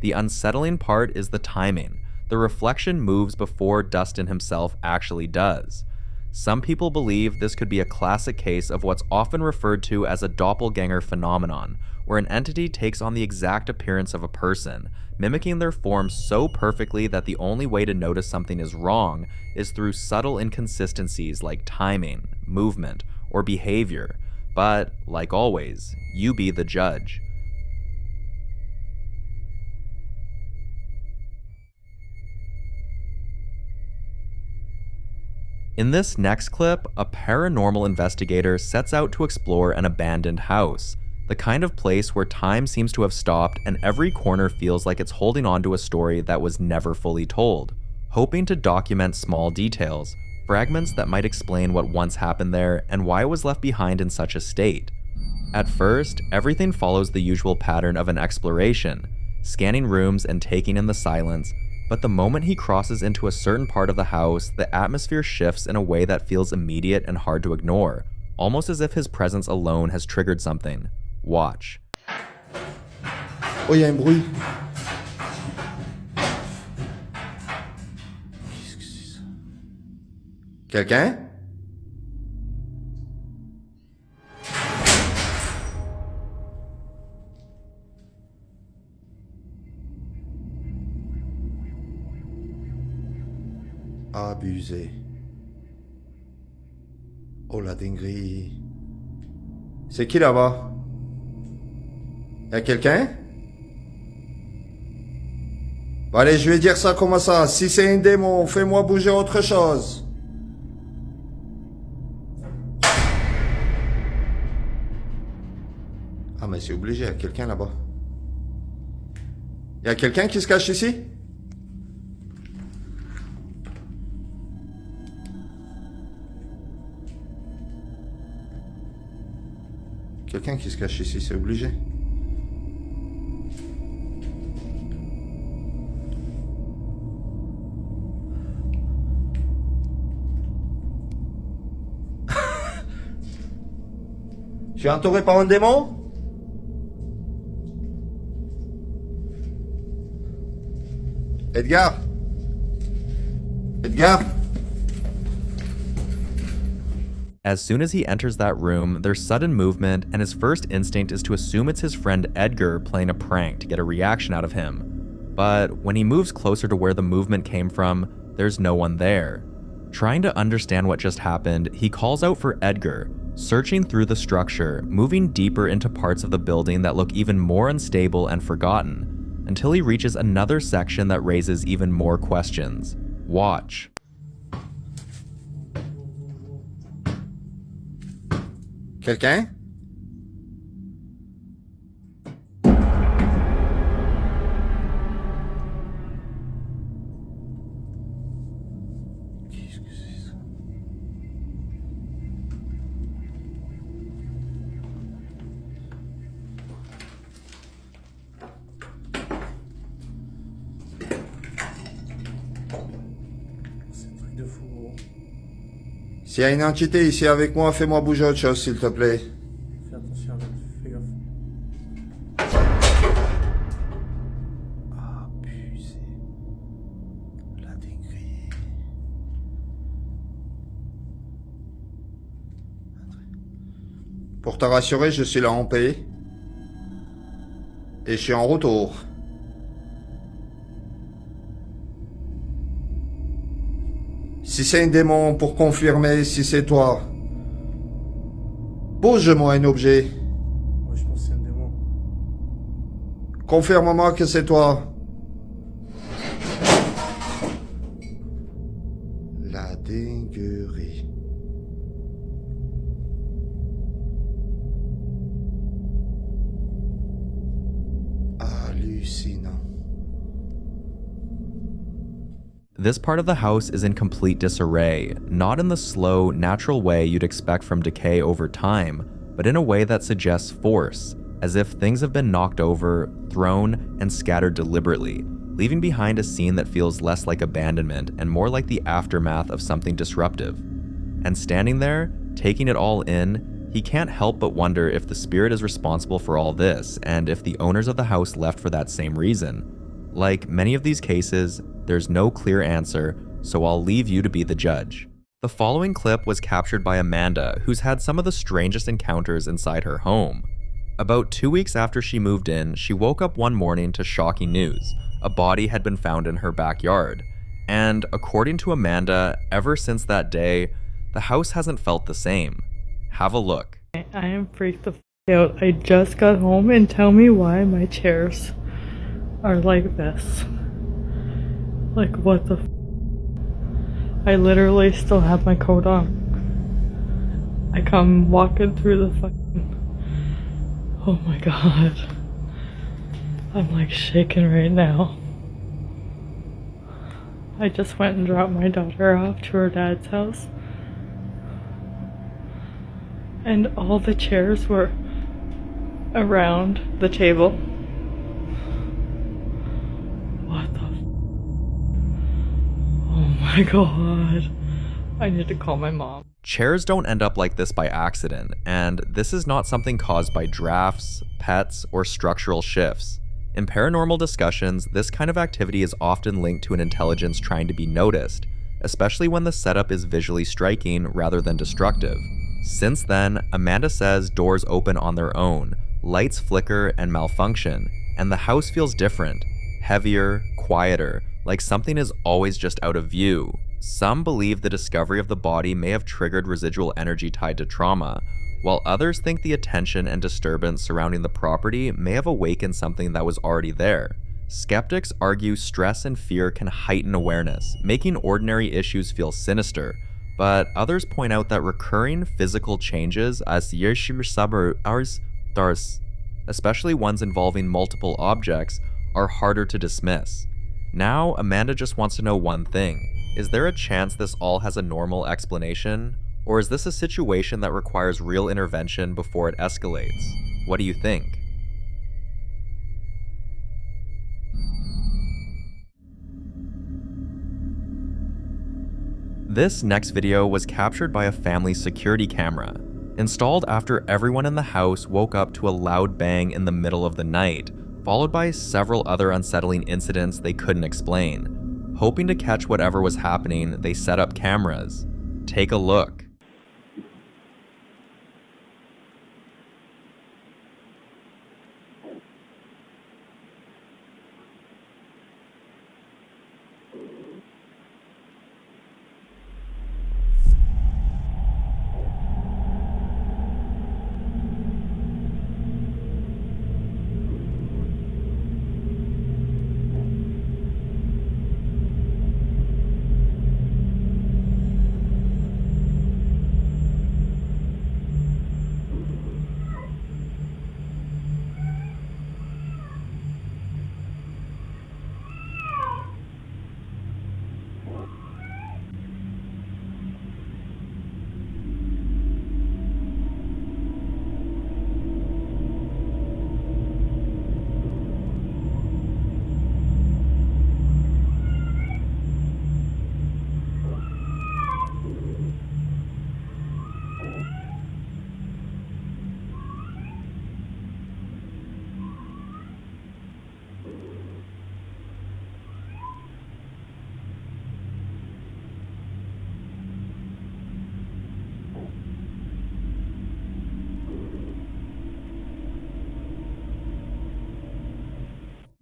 S1: The unsettling part is the timing. The reflection moves before Dustin himself actually does. Some people believe this could be a classic case of what's often referred to as a doppelganger phenomenon, where an entity takes on the exact appearance of a person, mimicking their form so perfectly that the only way to notice something is wrong is through subtle inconsistencies like timing, movement, or behavior. But, like always, you be the judge. In this next clip, a paranormal investigator sets out to explore an abandoned house, the kind of place where time seems to have stopped and every corner feels like it's holding on to a story that was never fully told, hoping to document small details, fragments that might explain what once happened there and why it was left behind in such a state. At first, everything follows the usual pattern of an exploration, scanning rooms and taking in the silence, but the moment he crosses into a certain part of the house, the atmosphere shifts in a way that feels immediate and hard to ignore, almost as if his presence alone has triggered something. Watch.
S5: Oh, il y a un bruit. Quelqu'un?
S17: Abusé. Oh la dinguerie. C'est qui là-bas? Y'a quelqu'un? Bon, allez, je vais dire ça comme ça. Si c'est un démon, fais-moi bouger autre chose. Ah, mais c'est obligé, y'a quelqu'un là-bas. Y'a quelqu'un qui se cache ici? Quelqu'un qui se cache ici, c'est obligé. Je suis entouré par un démon? Edgar? Edgar?
S1: As soon as he enters that room, there's sudden movement, and his first instinct is to assume it's his friend Edgar playing a prank to get a reaction out of him. But when he moves closer to where the movement came from, there's no one there. Trying to understand what just happened, he calls out for Edgar, searching through the structure, moving deeper into parts of the building that look even more unstable and forgotten, until he reaches another section that raises even more questions. Watch.
S17: Quelqu'un? Qu'est-ce que c'est ça?
S16: C'est un truc de fou, gros.
S17: S'il y a une entité ici avec moi, fais-moi bouger autre chose, s'il te plaît.
S16: Fais attention, fais gaffe. Abusé. La dinguerie.
S17: Pour te rassurer, je suis là en paix. Et je suis en retour. Si c'est un démon, pour confirmer si c'est toi, bouge-moi un objet.
S16: Moi, je pense que c'est un démon.
S17: Confirme-moi que c'est toi. La dinguerie. Hallucinant.
S1: This part of the house is in complete disarray, not in the slow, natural way you'd expect from decay over time, but in a way that suggests force, as if things have been knocked over, thrown, and scattered deliberately, leaving behind a scene that feels less like abandonment and more like the aftermath of something disruptive. And standing there, taking it all in, he can't help but wonder if the spirit is responsible for all this, and if the owners of the house left for that same reason. Like many of these cases, there's no clear answer, so I'll leave you to be the judge. The following clip was captured by Amanda, who's had some of the strangest encounters inside her home. About 2 weeks after she moved in, she woke up one morning to shocking news. A body had been found in her backyard. And according to Amanda, ever since that day, the house hasn't felt the same. Have a look.
S18: I am freaked the f out. I just got home, and tell me why my chairs are like this. Like, what the f? I literally still have my coat on. I come walking through the fucking... Oh my god. I'm like shaking right now. I just went and dropped my daughter off to her dad's house. And all the chairs were around the table. What the f? Oh my god. I need to call my mom.
S1: Chairs don't end up like this by accident, and this is not something caused by drafts, pets, or structural shifts. In paranormal discussions, this kind of activity is often linked to an intelligence trying to be noticed, especially when the setup is visually striking rather than destructive. Since then, Amanda says doors open on their own, lights flicker and malfunction, and the house feels different, heavier, quieter, like something is always just out of view. Some believe the discovery of the body may have triggered residual energy tied to trauma, while others think the attention and disturbance surrounding the property may have awakened something that was already there. Skeptics argue stress and fear can heighten awareness, making ordinary issues feel sinister, but others point out that recurring physical changes, especially ones involving multiple objects, are harder to dismiss. Now, Amanda just wants to know one thing. Is there a chance this all has a normal explanation? Or is this a situation that requires real intervention before it escalates? What do you think? This next video was captured by a family's security camera, installed after everyone in the house woke up to a loud bang in the middle of the night, followed by several other unsettling incidents they couldn't explain. Hoping to catch whatever was happening, they set up cameras. Take a look.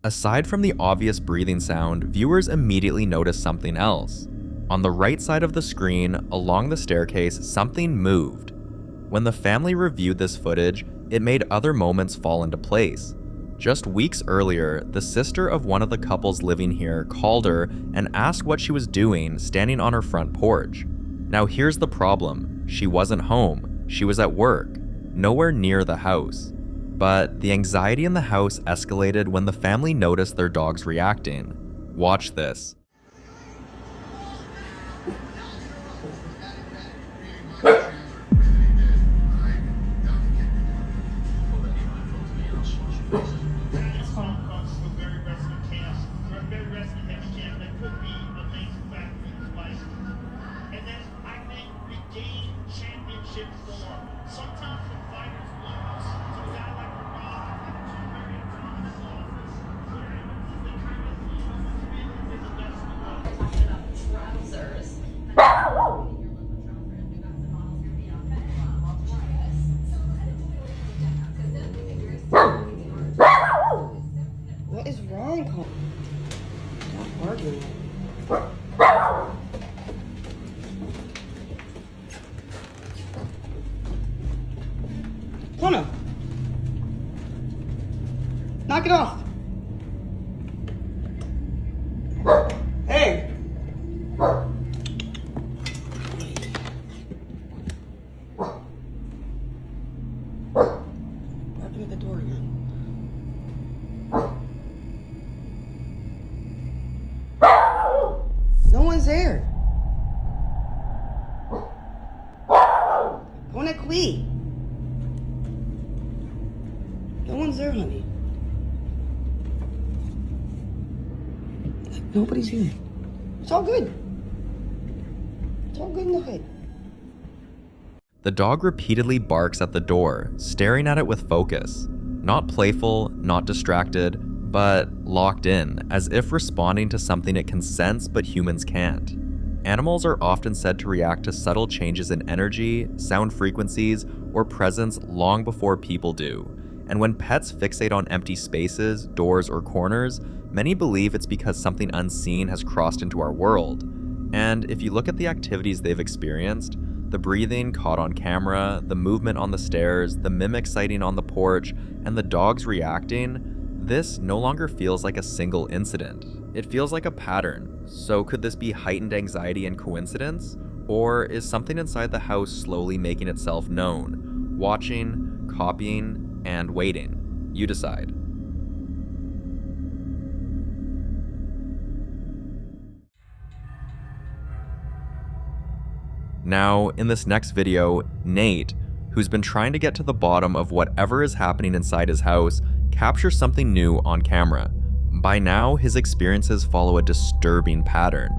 S1: Aside from the obvious breathing sound, viewers immediately notice something else. On the right side of the screen, along the staircase, something moved. When the family reviewed this footage, it made other moments fall into place. Just weeks earlier, the sister of one of the couples living here called her and asked what she was doing standing on her front porch. Now here's the problem. She wasn't home. She was at work, nowhere near the house. But the anxiety in the house escalated when the family noticed their dogs reacting. Watch this.
S11: What is wrong, Cole? Stop arguing. Connor! Knock it off! Hey! Barking at the door again. No one's there. Go on a queen. No one's there, honey. Nobody's here. It's all good. It's all good in the hood.
S1: The dog repeatedly barks at the door, staring at it with focus. Not playful, not distracted, but locked in, as if responding to something it can sense but humans can't. Animals are often said to react to subtle changes in energy, sound frequencies, or presence long before people do. And when pets fixate on empty spaces, doors, or corners, many believe it's because something unseen has crossed into our world. And if you look at the activities they've experienced, the breathing caught on camera, the movement on the stairs, the mimic sighting on the porch, and the dogs reacting, this no longer feels like a single incident. It feels like a pattern. So could this be heightened anxiety and coincidence? Or is something inside the house slowly making itself known, watching, copying, and waiting? You decide. Now, in this next video, Nate, who's been trying to get to the bottom of whatever is happening inside his house, captures something new on camera. By now, his experiences follow a disturbing pattern.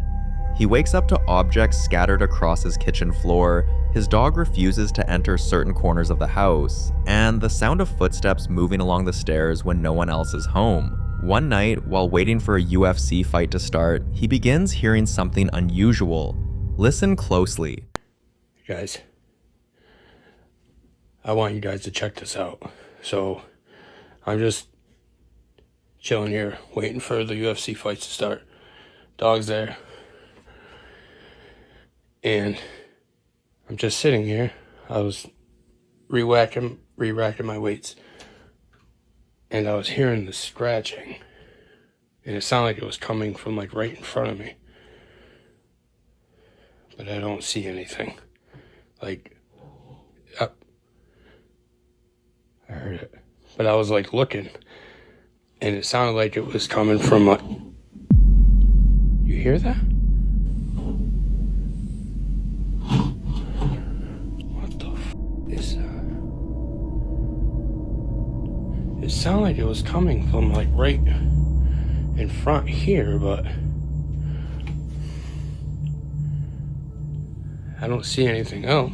S1: He wakes up to objects scattered across his kitchen floor, his dog refuses to enter certain corners of the house, and the sound of footsteps moving along the stairs when no one else is home. One night, while waiting for a UFC fight to start, he begins hearing something unusual. Listen closely.
S4: Guys, I want you guys to check this out. So, I'm just chilling here, waiting for the UFC fights to start. Dog's there. And I'm just sitting here. I was re-racking my weights. And I was hearing the scratching. And it sounded like it was coming from like right in front of me. But I don't see anything. Like, up. I heard it. But I was like looking. And it sounded like it was coming from like... You hear that? What the f*** is that? It sounded like it was coming from like right in front here, but... I don't see anything else.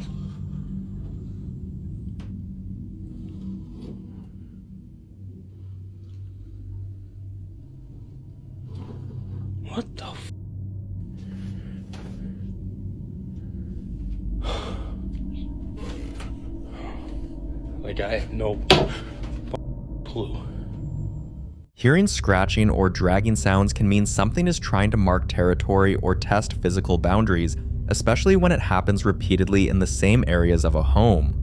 S4: What the f***? Like, I have no clue.
S1: Hearing scratching or dragging sounds can mean something is trying to mark territory or test physical boundaries, especially when it happens repeatedly in the same areas of a home.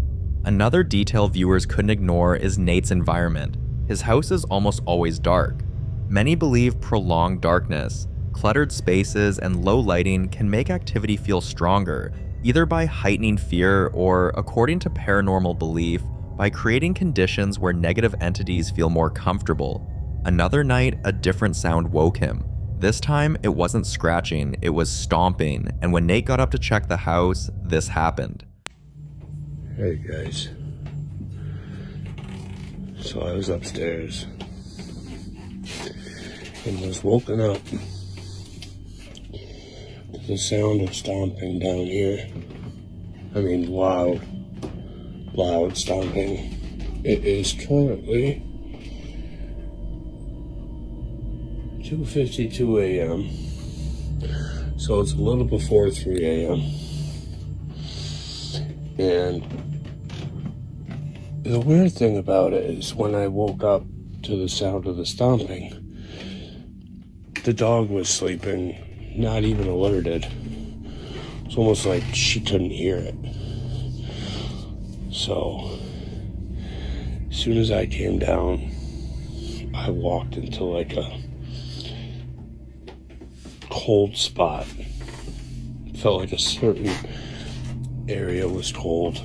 S1: Another detail viewers couldn't ignore is Nate's environment. His house is almost always dark. Many believe prolonged darkness, cluttered spaces, and low lighting can make activity feel stronger, either by heightening fear or, according to paranormal belief, by creating conditions where negative entities feel more comfortable. Another night, a different sound woke him. This time, it wasn't scratching, it was stomping, and when Nate got up to check the house, this happened.
S4: Hey guys. So I was upstairs and was woken up to the sound of stomping down here. I mean, loud stomping. It is currently 2:52 a.m. So it's a little before 3 a.m. And the weird thing about it is when I woke up to the sound of the stomping, the dog was sleeping, not even alerted. It's almost like she couldn't hear it. So, as soon as I came down, I walked into like a cold spot. Felt like a certain area was cold.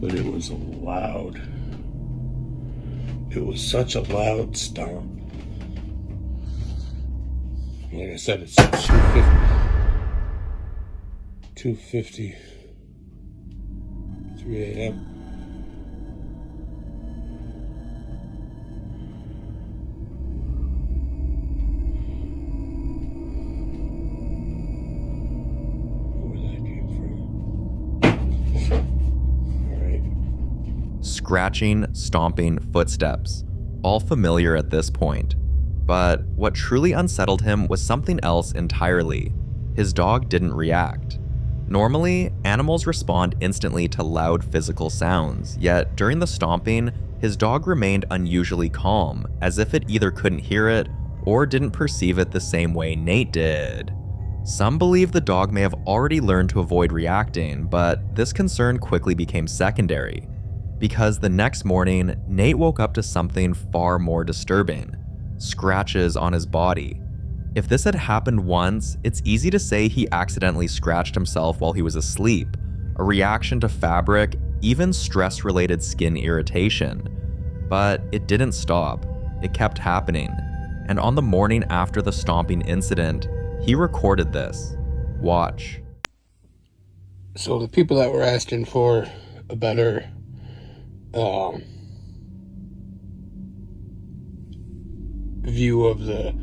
S4: But it was loud. It was such a loud stomp. Like I said, it's 2:53 a.m.
S1: Scratching, stomping, footsteps, all familiar at this point. But what truly unsettled him was something else entirely. His dog didn't react. Normally, animals respond instantly to loud physical sounds, yet during the stomping, his dog remained unusually calm, as if it either couldn't hear it or didn't perceive it the same way Nate did. Some believe the dog may have already learned to avoid reacting, but this concern quickly became secondary, because the next morning, Nate woke up to something far more disturbing: scratches on his body. If this had happened once, it's easy to say he accidentally scratched himself while he was asleep, a reaction to fabric, even stress-related skin irritation. But it didn't stop. It kept happening. And on the morning after the stomping incident, he recorded this. Watch.
S4: So the people that were asking for a better view of the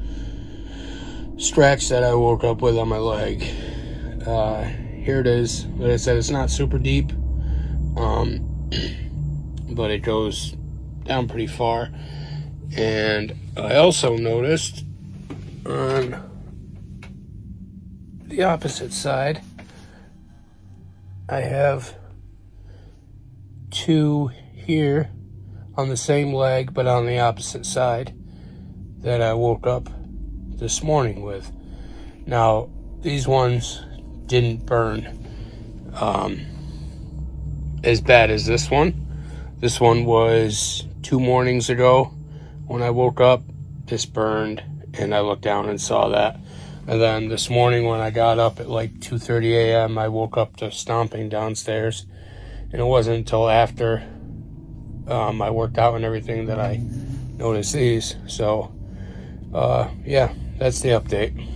S4: scratch that I woke up with on my leg, here it is. Like I said, it's not super deep, but it goes down pretty far. And I also noticed on the opposite side, I have two here on the same leg, but on the opposite side, that I woke up this morning with. Now, these ones didn't burn as bad as this one. This one was 2 mornings ago when I woke up. This burned, and I looked down and saw that. And then this morning when I got up at like 2:30 a.m., I woke up to stomping downstairs. And it wasn't until after I worked out and everything that I noticed these. So, yeah, that's the update.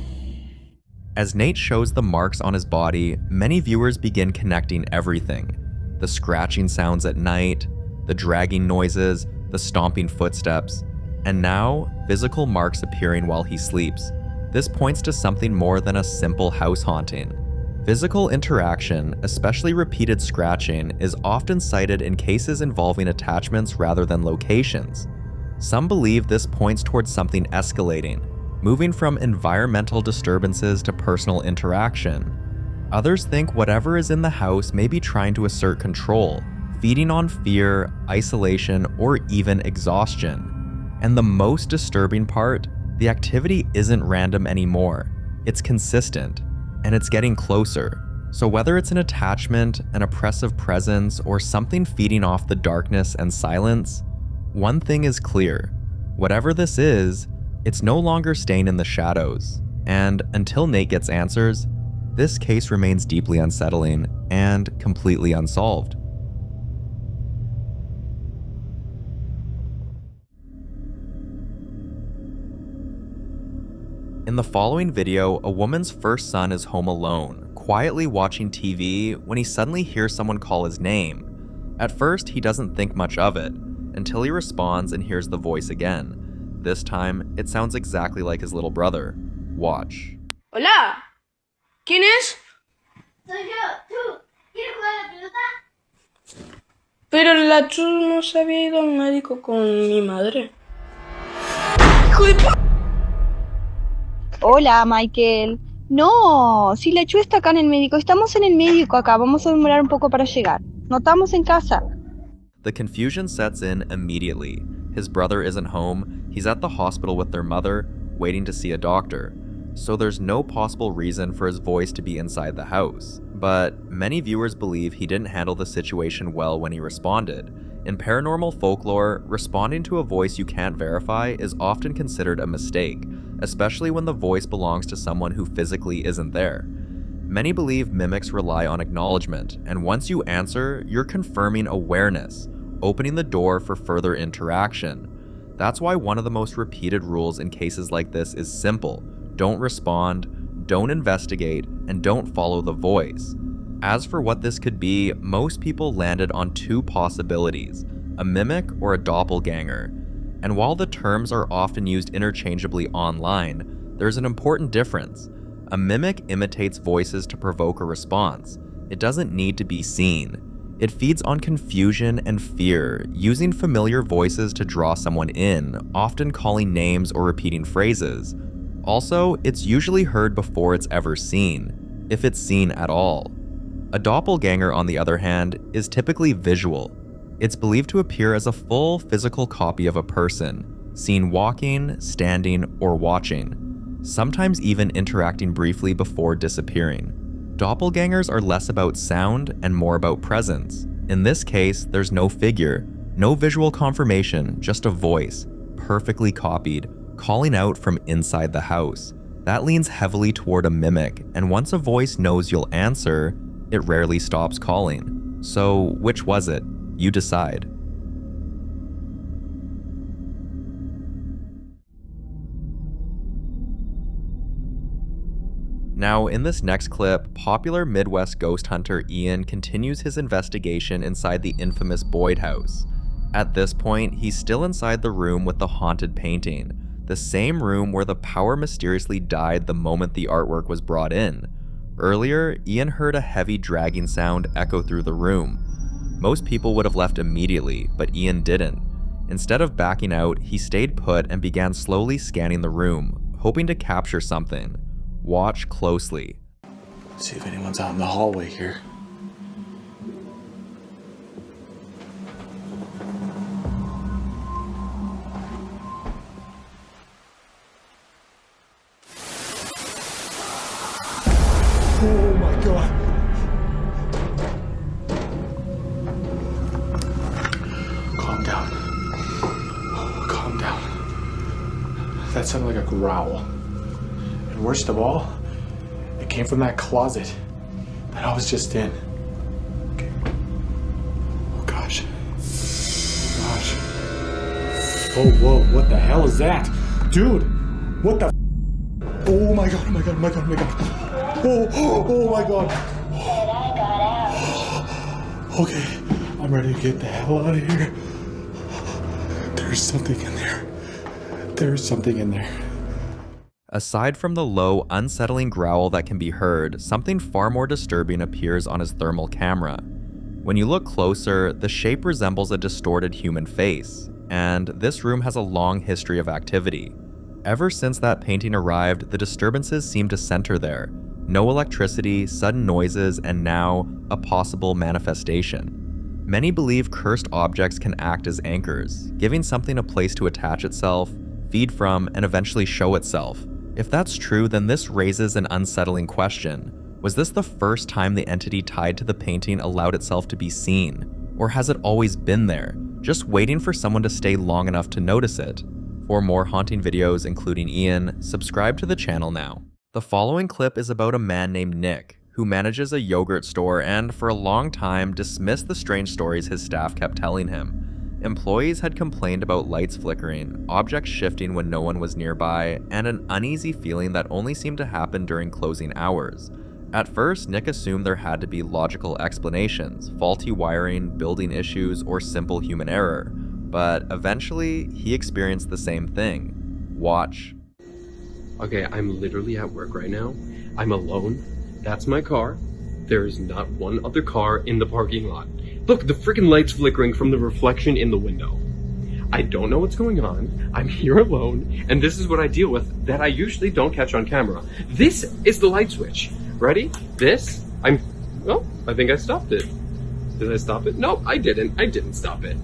S1: As Nate shows the marks on his body, many viewers begin connecting everything. The scratching sounds at night, the dragging noises, the stomping footsteps, and now, physical marks appearing while he sleeps. This points to something more than a simple house haunting. Physical interaction, especially repeated scratching, is often cited in cases involving attachments rather than locations. Some believe this points towards something escalating, moving from environmental disturbances to personal interaction. Others think whatever is in the house may be trying to assert control, feeding on fear, isolation, or even exhaustion. And the most disturbing part, the activity isn't random anymore. It's consistent, and it's getting closer. So whether it's an attachment, an oppressive presence, or something feeding off the darkness and silence, one thing is clear. Whatever this is, it's no longer staying in the shadows. And until Nate gets answers, this case remains deeply unsettling and completely unsolved. In the following video, a woman's first son is home alone, quietly watching TV when he suddenly hears someone call his name. At first, he doesn't think much of it, until he responds and hears the voice again. This time, it sounds exactly like his little brother. Watch.
S3: Hola. ¿Quién es?
S19: Soy yo. ¿Tú? ¿Quieres jugar a la pelota?
S3: Pero la Chu no se había ido al médico con mi madre. ¡Hijo de p***!
S14: Hola, Michael. No, si la Chu está acá en el médico. Estamos en el médico acá. Vamos a demorar un poco para llegar. No estamos en casa.
S1: The confusion sets in immediately. His brother isn't home. He's at the hospital with their mother, waiting to see a doctor. So there's no possible reason for his voice to be inside the house. But many viewers believe he didn't handle the situation well when he responded. In paranormal folklore, responding to a voice you can't verify is often considered a mistake, especially when the voice belongs to someone who physically isn't there. Many believe mimics rely on acknowledgement, and once you answer, you're confirming awareness, opening the door for further interaction. That's why one of the most repeated rules in cases like this is simple: don't respond, don't investigate, and don't follow the voice. As for what this could be, most people landed on 2 possibilities: a mimic or a doppelganger. And while the terms are often used interchangeably online, there's an important difference. A mimic imitates voices to provoke a response. It doesn't need to be seen. It feeds on confusion and fear, using familiar voices to draw someone in, often calling names or repeating phrases. Also, it's usually heard before it's ever seen, if it's seen at all. A doppelganger, on the other hand, is typically visual. It's believed to appear as a full physical copy of a person, seen walking, standing, or watching, sometimes even interacting briefly before disappearing. Doppelgangers are less about sound and more about presence. In this case, there's no figure, no visual confirmation, just a voice, perfectly copied, calling out from inside the house. That leans heavily toward a mimic, and once a voice knows you'll answer, it rarely stops calling. So, which was it? You decide. Now, in this next clip, popular Midwest ghost hunter Ian continues his investigation inside the infamous Boyd house. At this point, he's still inside the room with the haunted painting, the same room where the power mysteriously died the moment the artwork was brought in. Earlier, Ian heard a heavy dragging sound echo through the room. Most people would have left immediately, but Ian didn't. Instead of backing out, he stayed put and began slowly scanning the room, hoping to capture something. Watch closely.
S12: See if anyone's out in the hallway here. Oh my god. Calm down. Oh, calm down. That sounded like a growl. And worst of all, it came from that closet that I was just in. Okay. Oh gosh. Oh gosh. Oh whoa, what the hell is that? Dude, what the oh my god, oh my god, oh my god, oh my god. Oh my god. Okay, I'm ready to get the hell out of here. There's something in there. There's something in there.
S1: Aside from the low, unsettling growl that can be heard, something far more disturbing appears on his thermal camera. When you look closer, the shape resembles a distorted human face, and this room has a long history of activity. Ever since that painting arrived, the disturbances seem to center there. No electricity, sudden noises, and now, a possible manifestation. Many believe cursed objects can act as anchors, giving something a place to attach itself, feed from, and eventually show itself. If that's true, then this raises an unsettling question. Was this the first time the entity tied to the painting allowed itself to be seen? Or has it always been there, just waiting for someone to stay long enough to notice it? For more haunting videos, including Ian, subscribe to the channel now. The following clip is about a man named Nick, who manages a yogurt store and, for a long time, dismissed the strange stories his staff kept telling him. Employees had complained about lights flickering, objects shifting when no one was nearby, and an uneasy feeling that only seemed to happen during closing hours. At first, Nick assumed there had to be logical explanations, faulty wiring, building issues, or simple human error. But eventually, he experienced the same thing. Watch.
S4: Okay, I'm literally at work right now. I'm alone. That's my car. There is not one other car in the parking lot. Look, the freaking light's flickering from the reflection in the window. I don't know what's going on. I'm here alone, and this is what I deal with that I usually don't catch on camera. This is the light switch. Ready? This? Oh, I think I stopped it. Did I stop it? No, I didn't. I didn't stop it.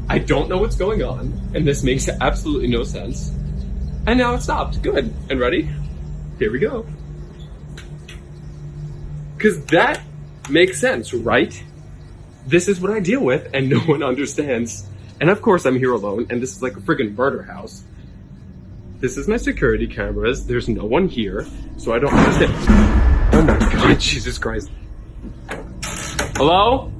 S4: I don't know what's going on, and this makes absolutely no sense. And now it stopped. Good. And ready? Here we go. Because that makes sense, right? This is what I deal with, and no one understands. And of course I'm here alone, and this is like a friggin' murder house. This is my security cameras. There's no one here, so I don't understand. Oh my god, Jesus Christ. Hello?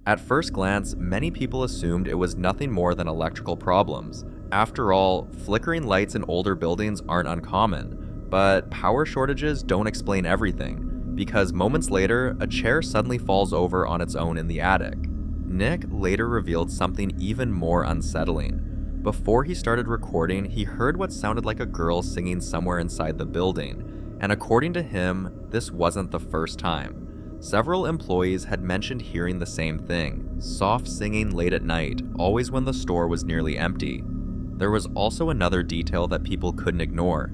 S1: At first glance, many people assumed it was nothing more than electrical problems. After all, flickering lights in older buildings aren't uncommon, but power shortages don't explain everything, because moments later, a chair suddenly falls over on its own in the attic. Nick later revealed something even more unsettling. Before he started recording, he heard what sounded like a girl singing somewhere inside the building, and according to him, this wasn't the first time. Several employees had mentioned hearing the same thing, soft singing late at night, always when the store was nearly empty. There was also another detail that people couldn't ignore.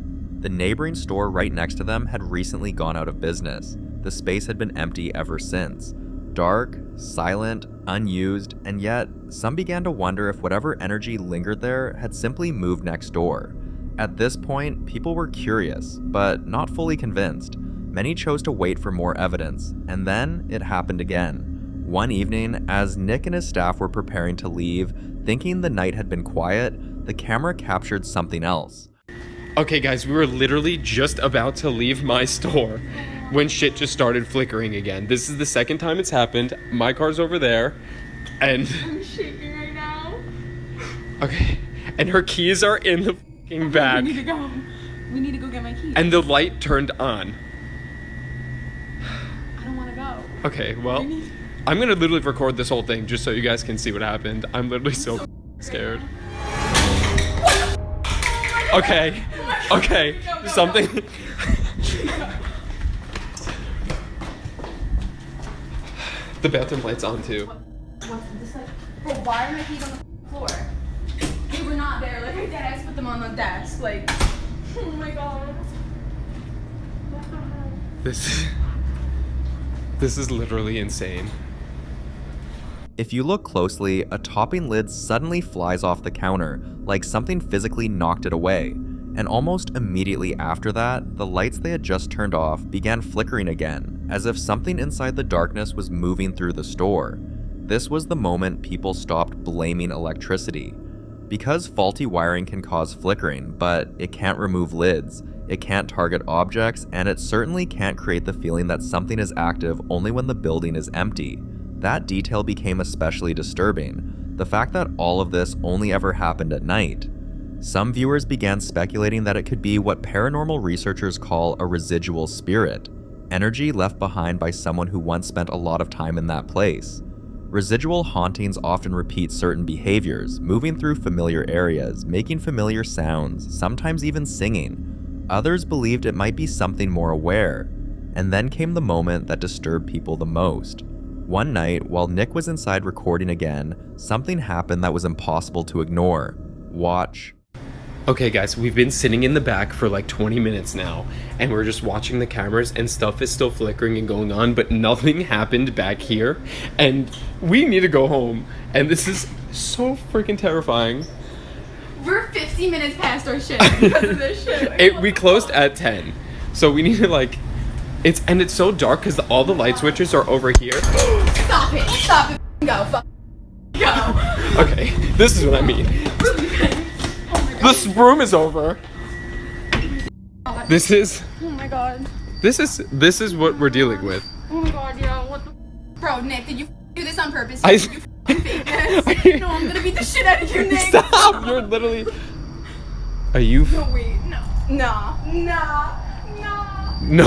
S1: The neighboring store right next to them had recently gone out of business. The space had been empty ever since. Dark, silent, unused, and yet some began to wonder if whatever energy lingered there had simply moved next door. At this point, people were curious, but not fully convinced. Many chose to wait for more evidence, and then it happened again. One evening, as Nick and his staff were preparing to leave, thinking the night had been quiet, the camera captured something else.
S4: Okay guys, we were literally just about to leave my store when shit just started flickering again. This is the second time it's happened. My car's over there, and
S3: I'm shaking right now.
S4: okay, and her keys are in the fucking bag.
S3: We need to go. We need to go get my keys.
S4: And the light turned on.
S3: I don't want to go.
S4: Okay, well, I'm gonna literally record this whole thing just so you guys can see what happened. I'm literally so scared. Okay, okay, something. The bathroom light's on too.
S3: What's this like? Bro, why are my keys on the floor? They were not there. Like, my dad put them on the desk. Like, oh my god.
S4: This is literally insane.
S1: If you look closely, a topping lid suddenly flies off the counter, like something physically knocked it away. And almost immediately after that, the lights they had just turned off began flickering again, as if something inside the darkness was moving through the store. This was the moment people stopped blaming electricity. Because faulty wiring can cause flickering, but it can't remove lids, it can't target objects, and it certainly can't create the feeling that something is active only when the building is empty. That detail became especially disturbing, the fact that all of this only ever happened at night. Some viewers began speculating that it could be what paranormal researchers call a residual spirit, energy left behind by someone who once spent a lot of time in that place. Residual hauntings often repeat certain behaviors, moving through familiar areas, making familiar sounds, sometimes even singing. Others believed it might be something more aware. And then came the moment that disturbed people the most. One night, while Nick was inside recording again, something happened that was impossible to ignore. Watch.
S4: Okay guys, we've been sitting in the back for like 20 minutes now, and we're just watching the cameras, and stuff is still flickering and going on, but nothing happened back here, and we need to go home, and this is so freaking terrifying.
S3: We're 50 minutes past our shit because of this shit.
S4: We closed at 10, so we need to like, it's so dark because all the light switches are over here.
S3: Stop it, go, go.
S4: Okay, this is what I mean. This room is over. This is.
S3: Oh my god.
S4: This is what we're dealing with.
S3: Oh my god, yo, what the. Bro, Nick, did you do this on purpose?
S4: I-
S3: Did you fake this? No, I'm gonna beat the shit out of you, Nick.
S4: Stop! You're literally. Are you?
S3: No, wait, no. Nah.
S4: No.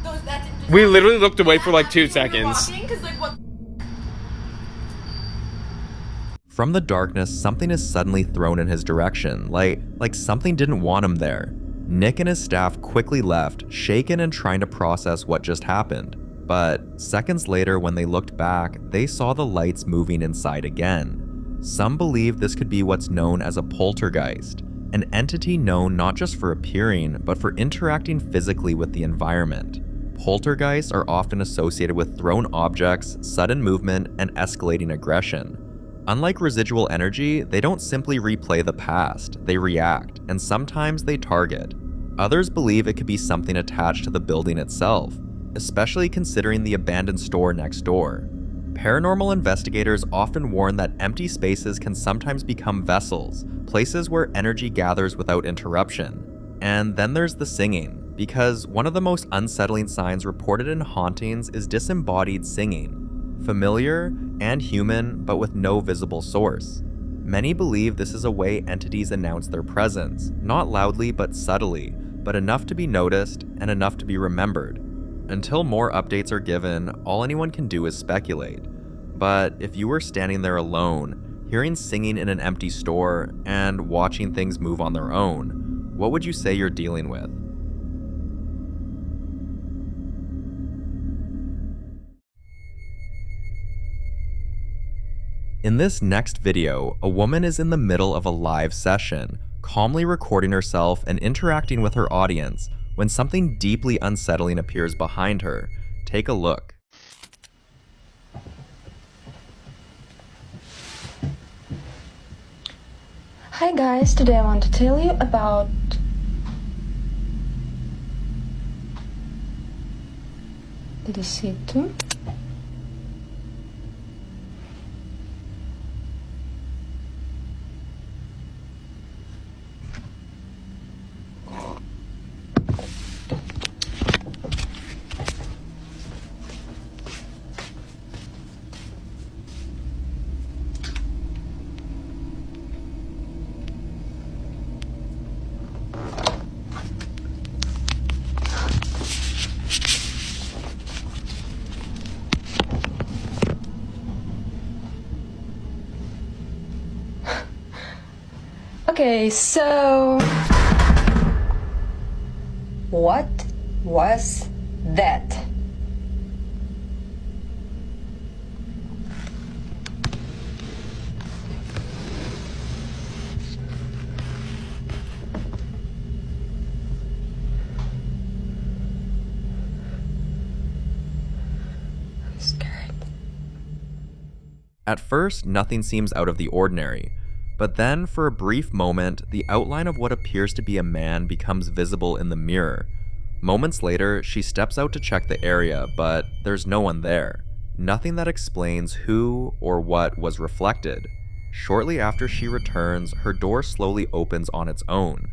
S3: That's it.
S4: We literally looked away for like 2 seconds.
S3: Walking, 'cause, like, what?
S1: From the darkness, something is suddenly thrown in his direction, like something didn't want him there. Nick and his staff quickly left, shaken and trying to process what just happened. But seconds later, when they looked back, they saw the lights moving inside again. Some believe this could be what's known as a poltergeist, an entity known not just for appearing, but for interacting physically with the environment. Poltergeists are often associated with thrown objects, sudden movement, and escalating aggression. Unlike residual energy, they don't simply replay the past, they react, and sometimes they target. Others believe it could be something attached to the building itself, especially considering the abandoned store next door. Paranormal investigators often warn that empty spaces can sometimes become vessels, places where energy gathers without interruption. And then there's the singing, because one of the most unsettling signs reported in hauntings is disembodied singing. Familiar and human, but with no visible source. Many believe this is a way entities announce their presence, not loudly but subtly, but enough to be noticed and enough to be remembered. Until more updates are given, all anyone can do is speculate. But if you were standing there alone, hearing singing in an empty store, and watching things move on their own, what would you say you're dealing with? In this next video, a woman is in the middle of a live session, calmly recording herself and interacting with her audience when something deeply unsettling appears behind her. Take a look.
S20: Hi guys, today I want to tell you about the situ. Okay, so what was that? I'm scared.
S1: At first, nothing seems out of the ordinary. But then, for a brief moment, the outline of what appears to be a man becomes visible in the mirror. Moments later, she steps out to check the area, but there's no one there. Nothing that explains who or what was reflected. Shortly after she returns, her door slowly opens on its own.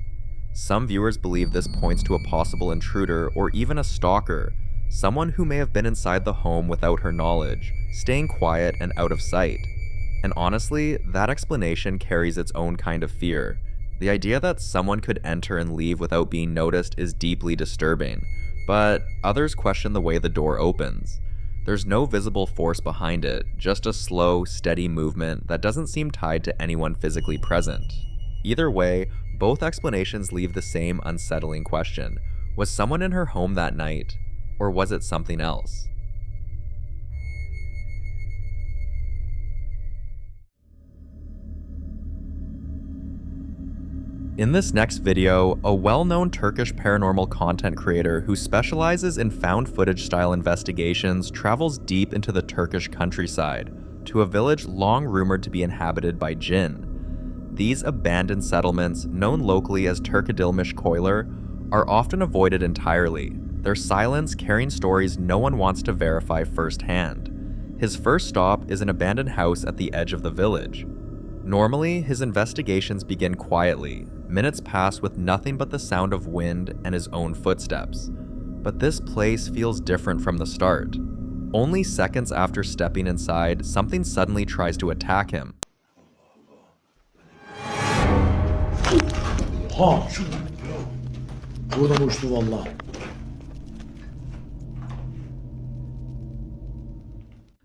S1: Some viewers believe this points to a possible intruder or even a stalker, someone who may have been inside the home without her knowledge, staying quiet and out of sight. And honestly, that explanation carries its own kind of fear. The idea that someone could enter and leave without being noticed is deeply disturbing, but others question the way the door opens. There's no visible force behind it, just a slow, steady movement that doesn't seem tied to anyone physically present. Either way, both explanations leave the same unsettling question. Was someone in her home that night, or was it something else? In this next video, a well-known Turkish paranormal content creator who specializes in found footage style investigations travels deep into the Turkish countryside to a village long rumored to be inhabited by jinn. These abandoned settlements, known locally as Turkadilmiş Koylar, are often avoided entirely, their silence carrying stories no one wants to verify firsthand. His first stop is an abandoned house at the edge of the village. Normally, his investigations begin quietly. Minutes pass with nothing but the sound of wind and his own footsteps. But this place feels different from the start. Only seconds after stepping inside, something suddenly tries to attack him.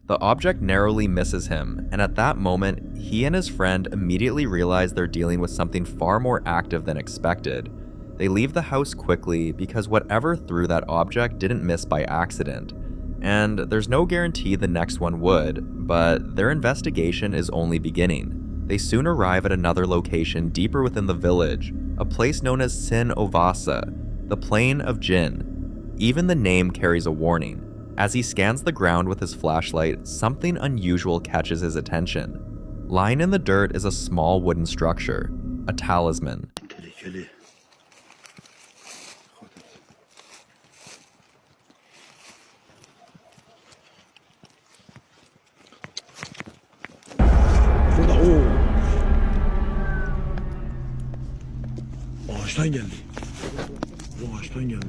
S1: The object narrowly misses him, and at that moment, he and his friend immediately realize they're dealing with something far more active than expected. They leave the house quickly because whatever threw that object didn't miss by accident. And there's no guarantee the next one would, but their investigation is only beginning. They soon arrive at another location deeper within the village, a place known as Sin Ovasa, the Plain of Jinn. Even the name carries a warning. As he scans the ground with his flashlight, something unusual catches his attention. Lying in the dirt is a small wooden structure, a talisman.
S6: Ağaçtan geldi. Bu ağaçtan geldi.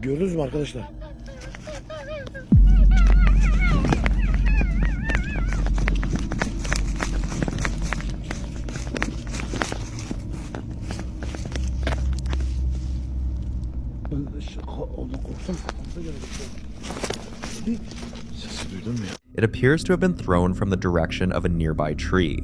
S6: Gördünüz mü arkadaşlar?
S1: It appears to have been thrown from the direction of a nearby tree.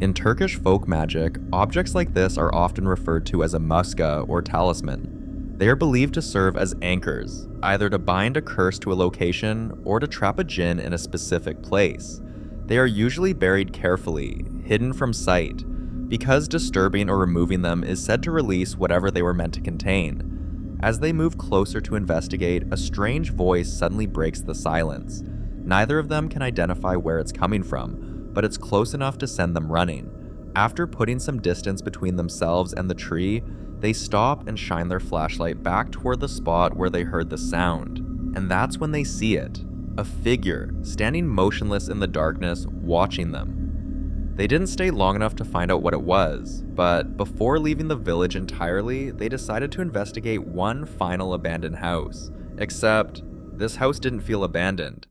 S1: In Turkish folk magic, objects like this are often referred to as a muska or talisman. They are believed to serve as anchors, either to bind a curse to a location or to trap a jinn in a specific place. They are usually buried carefully, hidden from sight, because disturbing or removing them is said to release whatever they were meant to contain. As they move closer to investigate, a strange voice suddenly breaks the silence. Neither of them can identify where it's coming from, but it's close enough to send them running. After putting some distance between themselves and the tree, they stop and shine their flashlight back toward the spot where they heard the sound. And that's when they see it. A figure, standing motionless in the darkness, watching them. They didn't stay long enough to find out what it was, but before leaving the village entirely, they decided to investigate one final abandoned house. Except, this house didn't feel abandoned.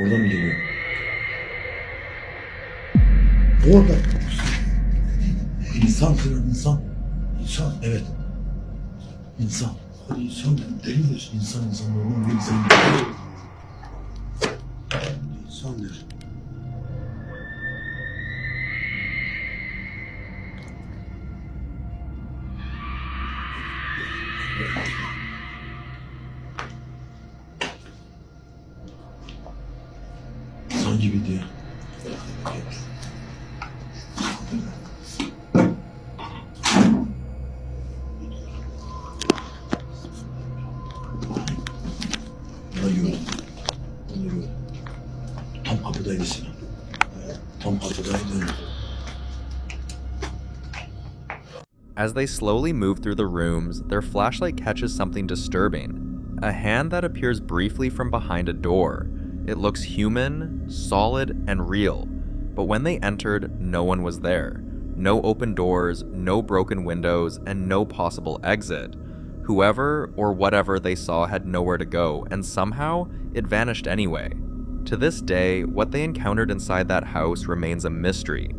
S21: Oradan mı geliyor? Orada. İnsan kıran insan. İnsan, evet. İnsan. Hadi insan delidir. İnsan normal bir insan. İnsandır. İnsan gibiydi. Bunu gördüm. Tam kapıdaydı Sinan. Tam kapıdaydı.
S1: As they slowly move through the rooms, their flashlight catches something disturbing. A hand that appears briefly from behind a door. It looks human, solid, and real. But when they entered, no one was there. No open doors, no broken windows, and no possible exit. Whoever or whatever they saw had nowhere to go, and somehow it vanished anyway. To this day, what they encountered inside that house remains a mystery.